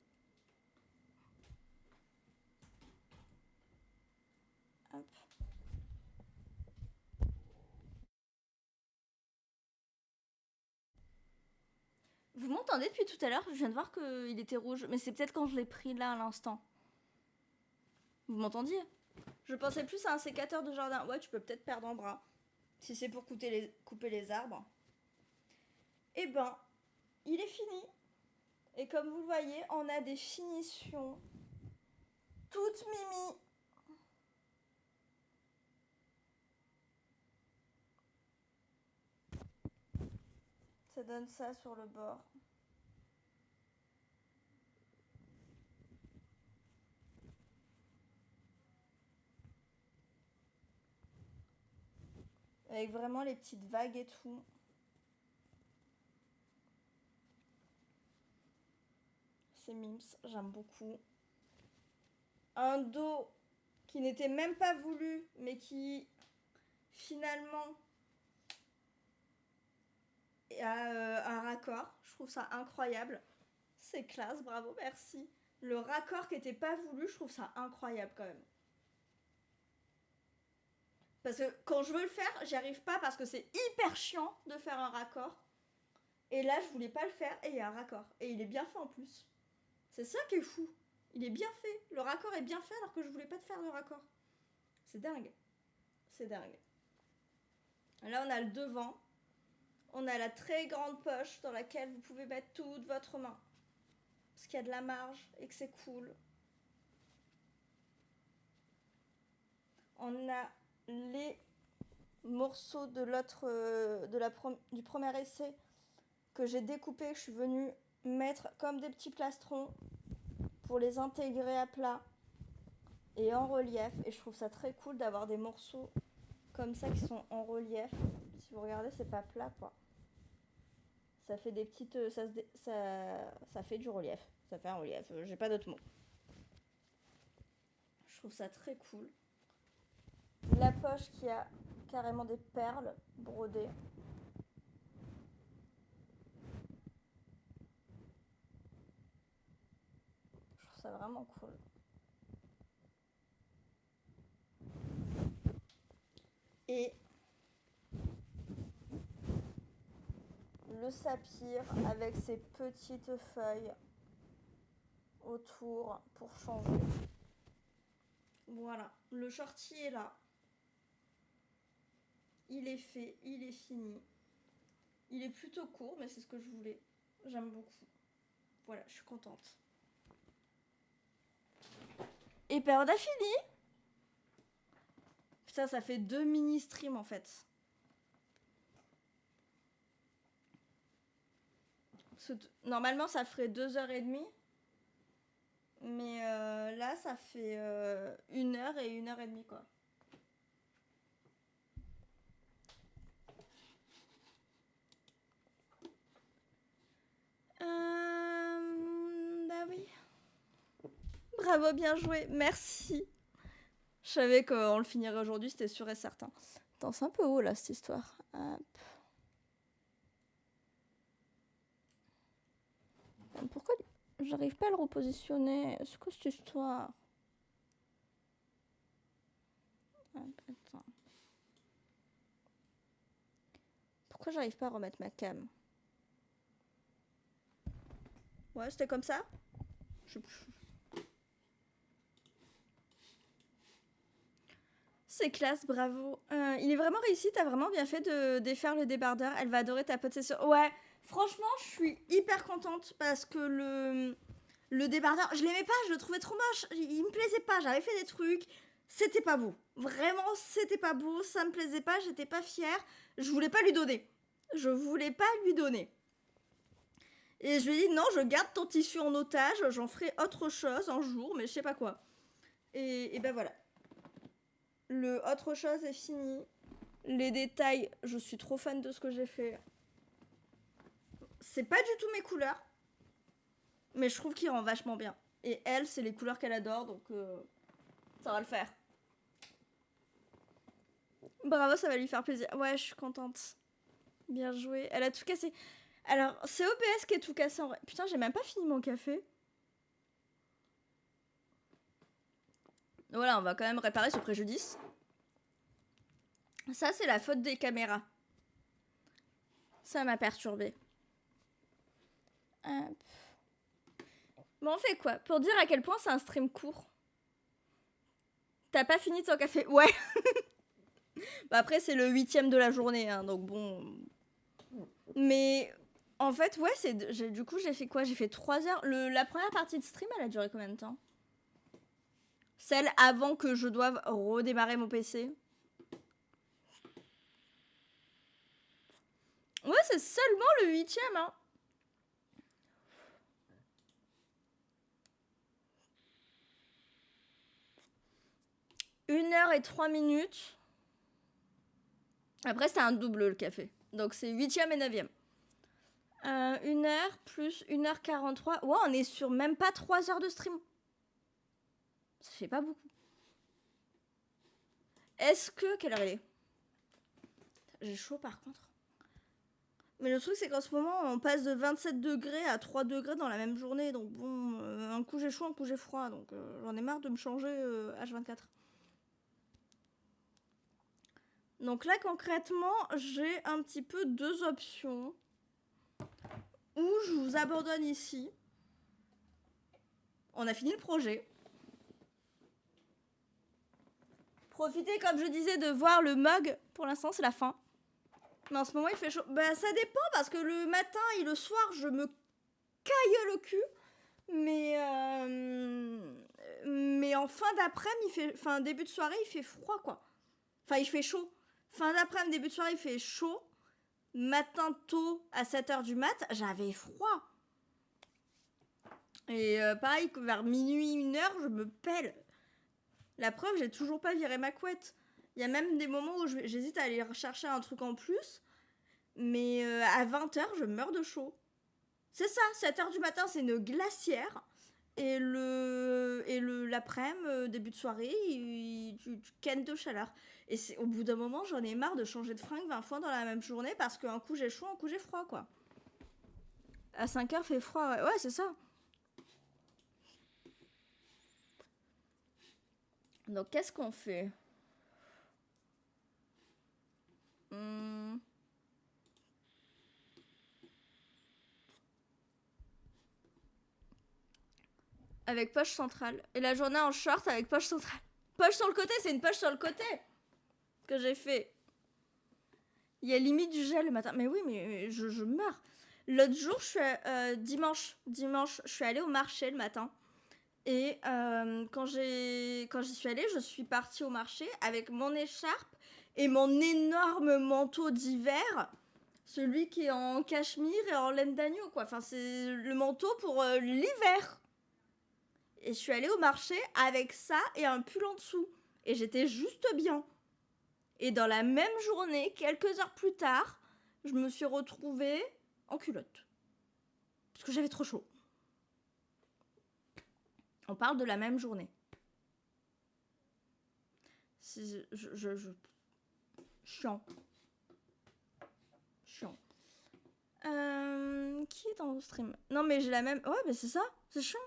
Hop. Vous m'entendez depuis tout à l'heure? Je viens de voir qu'il était rouge, mais c'est peut-être quand je l'ai pris là à l'instant. Vous m'entendiez? Je pensais plus à un sécateur de jardin. Ouais, tu peux peut-être perdre un bras. Si c'est pour couper les arbres. Eh ben, il est fini. Et comme vous le voyez, on a des finitions toutes mimi. Ça donne ça sur le bord. Avec vraiment les petites vagues et tout. C'est mims, j'aime beaucoup. Un dos qui n'était même pas voulu, mais qui finalement a un raccord. Je trouve ça incroyable. C'est classe, bravo, merci. Le raccord qui n'était pas voulu, je trouve ça incroyable quand même. Parce que quand je veux le faire, j'y arrive pas parce que c'est hyper chiant de faire un raccord. Et là, je voulais pas le faire et il y a un raccord. Et il est bien fait en plus. C'est ça qui est fou. Il est bien fait. Le raccord est bien fait alors que je voulais pas te faire de raccord. C'est dingue. C'est dingue. Là, on a le devant. On a la très grande poche dans laquelle vous pouvez mettre toute votre main. Parce qu'il y a de la marge et que c'est cool. On a les morceaux de l'autre, du premier essai que j'ai découpé, que je suis venue mettre comme des petits plastrons pour les intégrer à plat et en relief. Et je trouve ça très cool d'avoir des morceaux comme ça qui sont en relief. Si vous regardez, c'est pas plat quoi. Ça fait des petites. Ça fait du relief. Ça fait un relief. J'ai pas d'autres mots. Je trouve ça très cool. La poche qui a carrément des perles brodées. Je trouve ça vraiment cool. Et le saphir avec ses petites feuilles autour pour changer. Voilà, le shorty est là. Il est fait, il est fini. Il est plutôt court, mais c'est ce que je voulais. J'aime beaucoup. Voilà, je suis contente. Et période a fini. Putain, ça fait 2 mini-streams en fait. Normalement, ça ferait 2h30. Mais là, ça fait 1h et 1h30 quoi. Bah oui. Bravo, bien joué. Merci. Je savais qu'on le finirait aujourd'hui, c'était sûr et certain. Attends, c'est un peu haut là cette histoire. Hop. Pourquoi j'arrive pas à le repositionner? C'est quoi cette histoire? Hop, attends. Pourquoi j'arrive pas à remettre ma cam? Ouais, c'était comme ça? C'est classe, bravo. Il est vraiment réussi, t'as vraiment bien fait de défaire le débardeur. Elle va adorer ta pote, c'est sûr. Ouais, franchement, je suis hyper contente parce que le débardeur, je l'aimais pas, je le trouvais trop moche. Il me plaisait pas, j'avais fait des trucs. C'était pas beau. Vraiment, c'était pas beau, ça me plaisait pas, j'étais pas fière. Je voulais pas lui donner. Je voulais pas lui donner. Et je lui ai dit, non, je garde ton tissu en otage, j'en ferai autre chose un jour, mais je sais pas quoi. Et ben voilà. Le autre chose est fini. Les détails, je suis trop fan de ce que j'ai fait. C'est pas du tout mes couleurs, mais je trouve qu'il rend vachement bien. Et elle, c'est les couleurs qu'elle adore, donc ça va le faire. Bravo, ça va lui faire plaisir. Ouais, je suis contente. Bien joué. Elle a tout cassé. Alors, c'est OBS qui est tout cassé en vrai. Putain, j'ai même pas fini mon café. Voilà, on va quand même réparer ce préjudice. Ça, c'est la faute des caméras. Ça m'a perturbée. Bon, on fait quoi? Pour dire à quel point c'est un stream court. T'as pas fini ton café? Ouais. Bah après, c'est le 8ème de la journée, hein, donc bon. Mais en fait, ouais, du coup, j'ai fait quoi? J'ai fait 3 heures. La première partie de stream, elle a duré combien de temps? Celle avant que je doive redémarrer mon PC. Ouais, c'est seulement le 8ème, hein. Une heure et 3 minutes. Après, c'est un double le café. Donc, c'est 8ème et 9ème. 1 heure plus 1h43. Ouais, on est sur même pas 3 heures de stream. Ça fait pas beaucoup. Est-ce que... Quelle heure il est? J'ai chaud par contre. Mais le truc, c'est qu'en ce moment, on passe de 27 degrés à 3 degrés dans la même journée. Donc bon, un coup j'ai chaud, un coup j'ai froid. Donc j'en ai marre de me changer H24. Donc là, concrètement, j'ai un petit peu 2 options. Ou je vous abandonne ici. On a fini le projet. Profitez, comme je disais, de voir le mug. Pour l'instant, c'est la fin. Mais en ce moment, il fait chaud. Bah, ça dépend, parce que le matin et le soir, je me caille le cul. Mais en fin d'après-midi, enfin, début de soirée, il fait froid, quoi. Enfin, il fait chaud. Fin d'après-midi, début de soirée, il fait chaud. Matin tôt, à 7h du mat, j'avais froid. Et pareil, vers minuit, 1h, je me pèle. La preuve, j'ai toujours pas viré ma couette. Il y a même des moments où j'hésite à aller rechercher un truc en plus. Mais à 20h, je meurs de chaud. C'est ça, 7h du matin, c'est une glacière. Et l'après-midi, début de soirée, tu cannes de chaleur. Et au bout d'un moment, j'en ai marre de changer de fringue 20 fois dans la même journée parce qu'un coup j'ai chaud, un coup j'ai froid, quoi. À 5h, fait froid, ouais, c'est ça. Donc, qu'est-ce qu'on fait? Avec poche centrale. Et la journée en short avec poche centrale. Poche sur le côté, c'est une poche sur le côté que j'ai fait. Il y a limite du gel le matin. Mais oui, mais je meurs. L'autre jour, dimanche, je suis allée au marché le matin. Et quand j'y suis allée, je suis partie au marché avec mon écharpe et mon énorme manteau d'hiver. Celui qui est en cachemire et en laine d'agneau, quoi. Enfin, c'est le manteau pour l'hiver. Et je suis allée au marché avec ça et un pull en dessous. Et j'étais juste bien. Et dans la même journée, quelques heures plus tard, je me suis retrouvée en culotte. Parce que j'avais trop chaud. On parle de la même journée. Chiant. Chiant. Qui est dans le stream? Non, mais j'ai la même... Ouais, mais c'est ça. C'est chiant.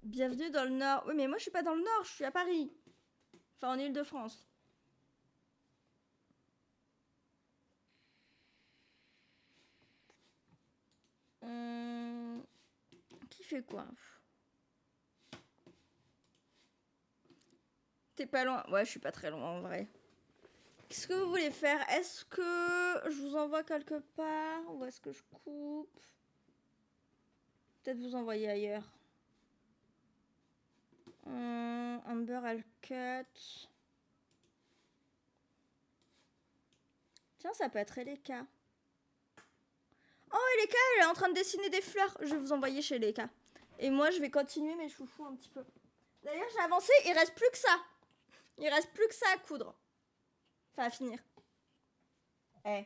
Bienvenue dans le Nord. Oui, mais moi, je suis pas dans le Nord. Je suis à Paris. Enfin, en Ile-de-France. Qui fait quoi? T'es pas loin? Ouais, je suis pas très loin en vrai. Qu'est-ce que vous voulez faire? Est-ce que je vous envoie quelque part? Ou est-ce que je coupe? Peut-être vous envoyer ailleurs. Amber, elle cut. Tiens, ça peut être Eleka. Oh, Eleka, elle est en train de dessiner des fleurs. Je vais vous envoyer chez Eleka. Et moi, je vais continuer mes chouchous un petit peu. D'ailleurs, j'ai avancé, il reste plus que ça. Il reste plus que ça à coudre. Enfin, à finir. Eh.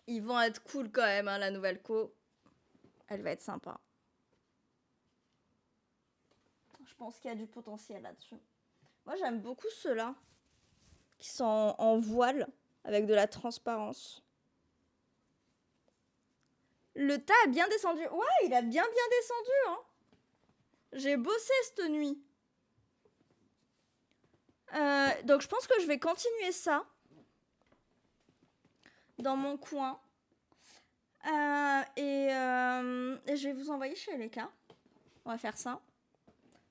Ils vont être cool quand même, hein, la nouvelle co. Elle va être sympa. Je pense qu'il y a du potentiel là-dessus. Moi, j'aime beaucoup ceux-là. Qui sont en voile, avec de la transparence. Le tas a bien descendu. Ouais, il a bien descendu, hein. J'ai bossé cette nuit. Donc je pense que je vais continuer ça. Dans mon coin. Et je vais vous envoyer chez Eleka. On va faire ça.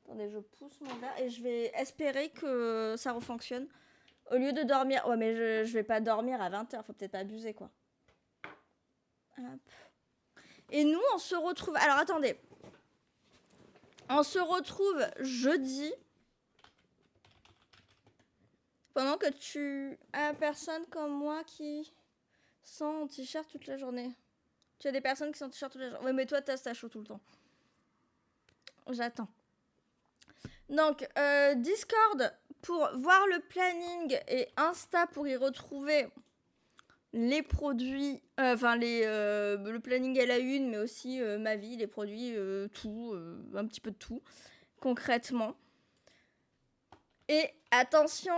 Attendez, je pousse mon verre. Et je vais espérer que ça refonctionne. Au lieu de dormir... Ouais, mais je vais pas dormir à 20h. Faut peut-être pas abuser, quoi. Hop. Et nous, on se retrouve... Alors, attendez. On se retrouve jeudi. Pendant que tu as personne comme moi qui sont en t-shirt toute la journée. Tu as des personnes qui sont en t-shirt toute la journée. Ouais, mais toi, t'as chaud tout le temps. J'attends. Donc, Discord pour voir le planning et Insta pour y retrouver les produits, le planning à la une, mais aussi ma vie, les produits, tout, un petit peu de tout, concrètement. Et attention,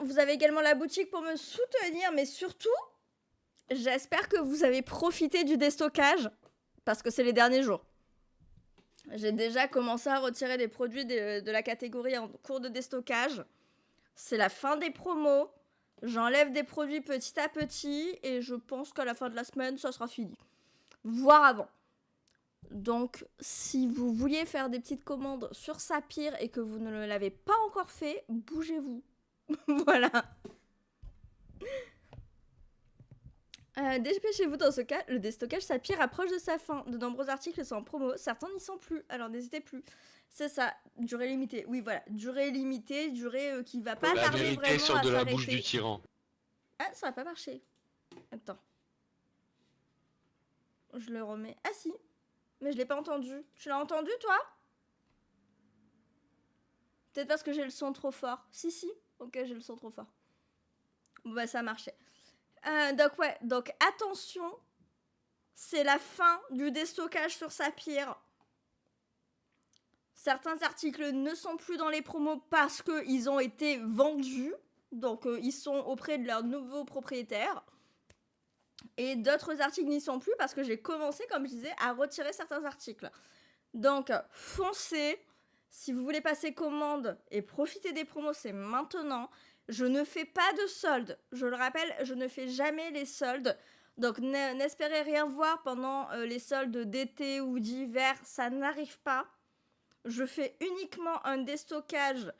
vous avez également la boutique pour me soutenir, mais surtout, j'espère que vous avez profité du déstockage, parce que c'est les derniers jours. J'ai déjà commencé à retirer des produits de la catégorie en cours de déstockage. C'est la fin des promos. J'enlève des produits petit à petit et je pense qu'à la fin de la semaine, ça sera fini. Voire avant. Donc, si vous vouliez faire des petites commandes sur Sapir et que vous ne l'avez pas encore fait, bougez-vous. Voilà. Dépêchez-vous dans ce cas, le déstockage Sapir approche de sa fin. De nombreux articles sont en promo, certains n'y sont plus, alors n'hésitez plus. C'est ça, durée limitée. Oui, voilà, durée limitée, durée qui va pas tarder vraiment à sur de la s'arrêter. bouche du tyran. Ah, ça va pas marcher. Attends. Je le remets. Ah si, mais je l'ai pas entendu. Tu l'as entendu, toi? Peut-être parce que j'ai le son trop fort. Si. Ok, j'ai le son trop fort. Bon, bah, ça marchait. Donc attention. C'est la fin du déstockage sur Sapir. Certains articles ne sont plus dans les promos parce qu'ils ont été vendus. Donc, ils sont auprès de leurs nouveaux propriétaires. Et d'autres articles n'y sont plus parce que j'ai commencé, comme je disais, à retirer certains articles. Donc, foncez. Si vous voulez passer commande et profiter des promos, c'est maintenant. Je ne fais pas de soldes. Je le rappelle, je ne fais jamais les soldes. Donc, n'espérez rien voir pendant les soldes d'été ou d'hiver. Ça n'arrive pas. Je fais uniquement un déstockage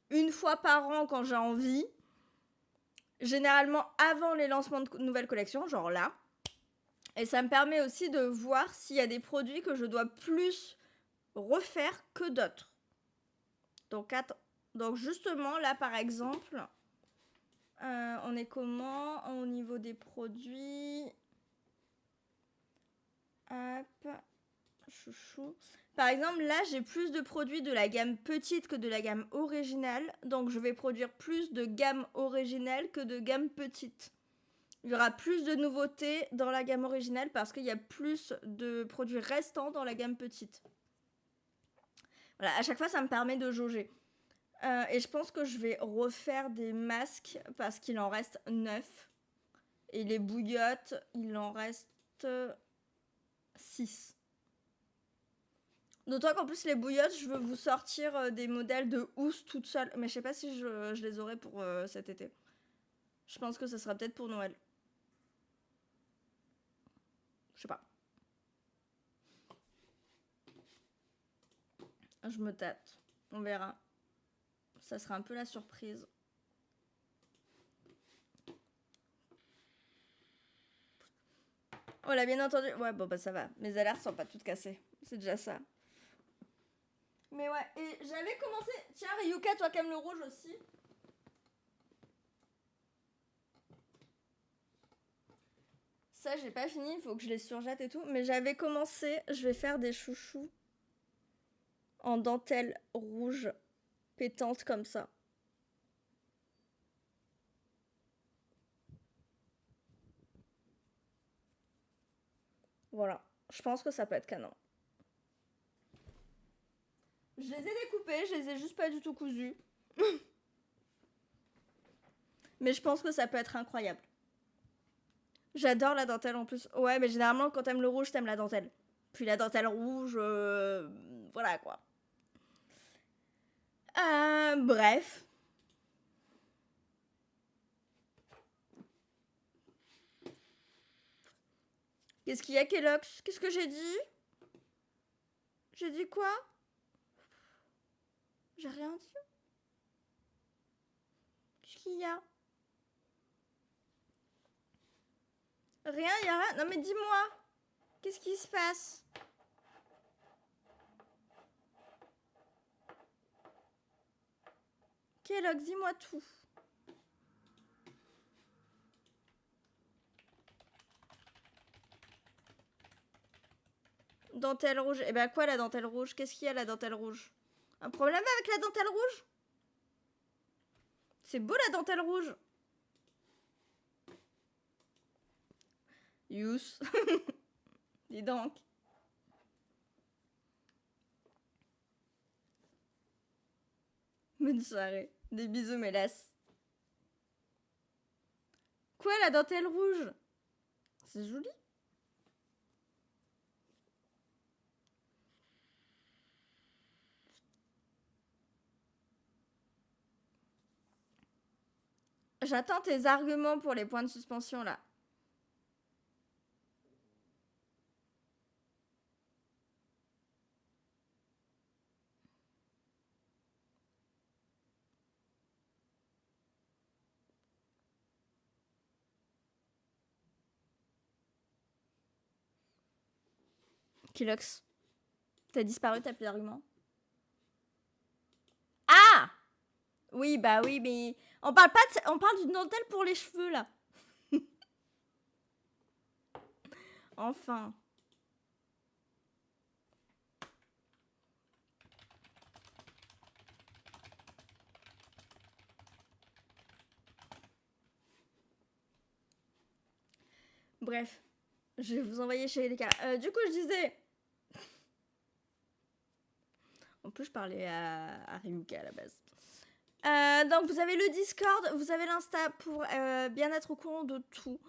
une fois par an quand j'ai envie. Généralement avant les lancements de nouvelles collections, genre là. Et ça me permet aussi de voir s'il y a des produits que je dois plus refaire que d'autres. Donc justement, là par exemple, on est comment au niveau des produits? Hop, chouchou. Par exemple, là, j'ai plus de produits de la gamme petite que de la gamme originale. Donc, je vais produire plus de gamme originale que de gamme petite. Il y aura plus de nouveautés dans la gamme originale parce qu'il y a plus de produits restants dans la gamme petite. Voilà, à chaque fois, ça me permet de jauger. Et je pense que je vais refaire des masques parce qu'il en reste 9. Et les bouillottes, il en reste 6. D'autant qu'en plus, les bouillottes, je veux vous sortir des modèles de housse toute seule. Mais je sais pas si je les aurai pour cet été. Je pense que ce sera peut-être pour Noël. Je sais pas. Je me tâte. On verra. Ça sera un peu la surprise. Oh là, bien entendu. Ouais, bon, bah ça va. Mes alertes sont pas toutes cassées. C'est déjà ça. Mais ouais, et j'avais commencé... Tiens, Ryuka, toi qui aimes le rouge aussi. Ça, j'ai pas fini, il faut que je les surjette et tout. Mais j'avais commencé, je vais faire des chouchous en dentelle rouge pétante comme ça. Voilà, je pense que ça peut être canon. Je les ai découpés, je les ai juste pas du tout cousus. Mais je pense que ça peut être incroyable. J'adore la dentelle en plus. Ouais, mais généralement, quand t'aimes le rouge, t'aimes la dentelle. Puis la dentelle rouge, voilà quoi. Bref. Qu'est-ce qu'il y a, Kellogg's? Qu'est-ce que j'ai dit? J'ai dit quoi? J'ai rien dit. Qu'est-ce qu'il y a? Rien, y a rien. Non mais dis-moi. Qu'est-ce qui se passe? Kellogg's, dis-moi tout. Dentelle rouge. Eh ben quoi la dentelle rouge? Qu'est-ce qu'il y a la dentelle rouge? Un problème avec la dentelle rouge? C'est beau la dentelle rouge. Yous. Dis donc. Bonne soirée. Des bisous, mélasse. Quoi la dentelle rouge? C'est joli. J'attends tes arguments pour les points de suspension là. Kilox, t'as disparu, t'as plus d'arguments. Ah! Oui, bah oui, mais on parle pas on parle d'une dentelle pour les cheveux là. Enfin. Bref, je vais vous envoyer chez les cas. Du coup, je disais. En plus, je parlais à Ryuka à la base. Donc, vous avez le Discord, vous avez l'Insta pour bien être au courant de tout.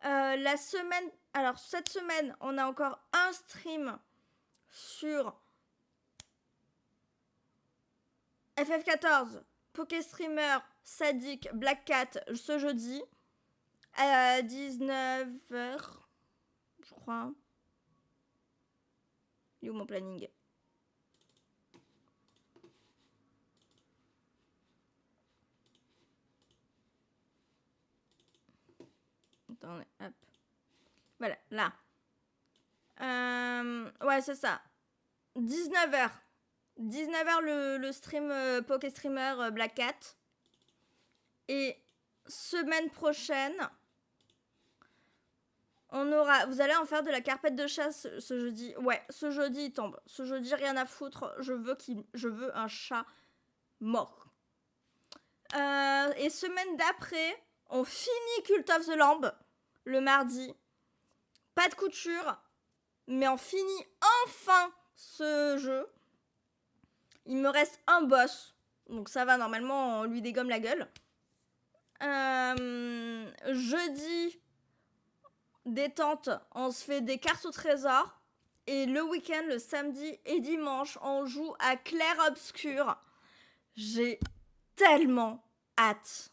La semaine. Alors, cette semaine, on a encore un stream sur FF14, Pokéstreamer, Sadik, Black Cat ce jeudi à 19h, je crois. Il est où mon planning? Attendez, hop. Voilà, là. Ouais, c'est ça. 19h. 19h le stream Pokéstreamer Black Cat. Et semaine prochaine, on aura. Vous allez en faire de la carpette de chasse ce jeudi. Ouais, ce jeudi il tombe. Ce jeudi, rien à foutre. Je veux un chat mort. Et semaine d'après, on finit Cult of the Lamb le mardi. Pas de couture, mais on finit enfin ce jeu. Il me reste un boss, donc ça va, normalement on lui dégomme la gueule. Jeudi, détente, on se fait des cartes au trésor. Et le week-end, le samedi et dimanche, on joue à Clair Obscur. J'ai tellement hâte.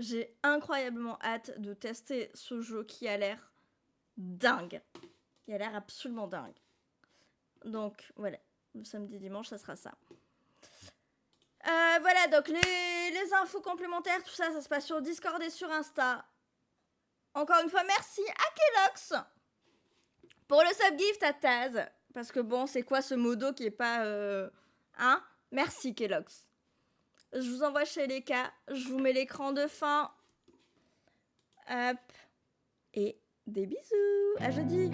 J'ai incroyablement hâte de tester ce jeu qui a l'air dingue. Il a l'air absolument dingue. Donc voilà, le samedi dimanche, ça sera ça. Voilà, donc les infos complémentaires, tout ça, ça se passe sur Discord et sur Insta. Encore une fois, merci à Kelox pour le subgift à Taz. Parce que bon, c'est quoi ce modo qui est pas... Hein? Merci Kelox. Je vous envoie chez les cas. Je vous mets l'écran de fin. Hop. Et des bisous. À jeudi.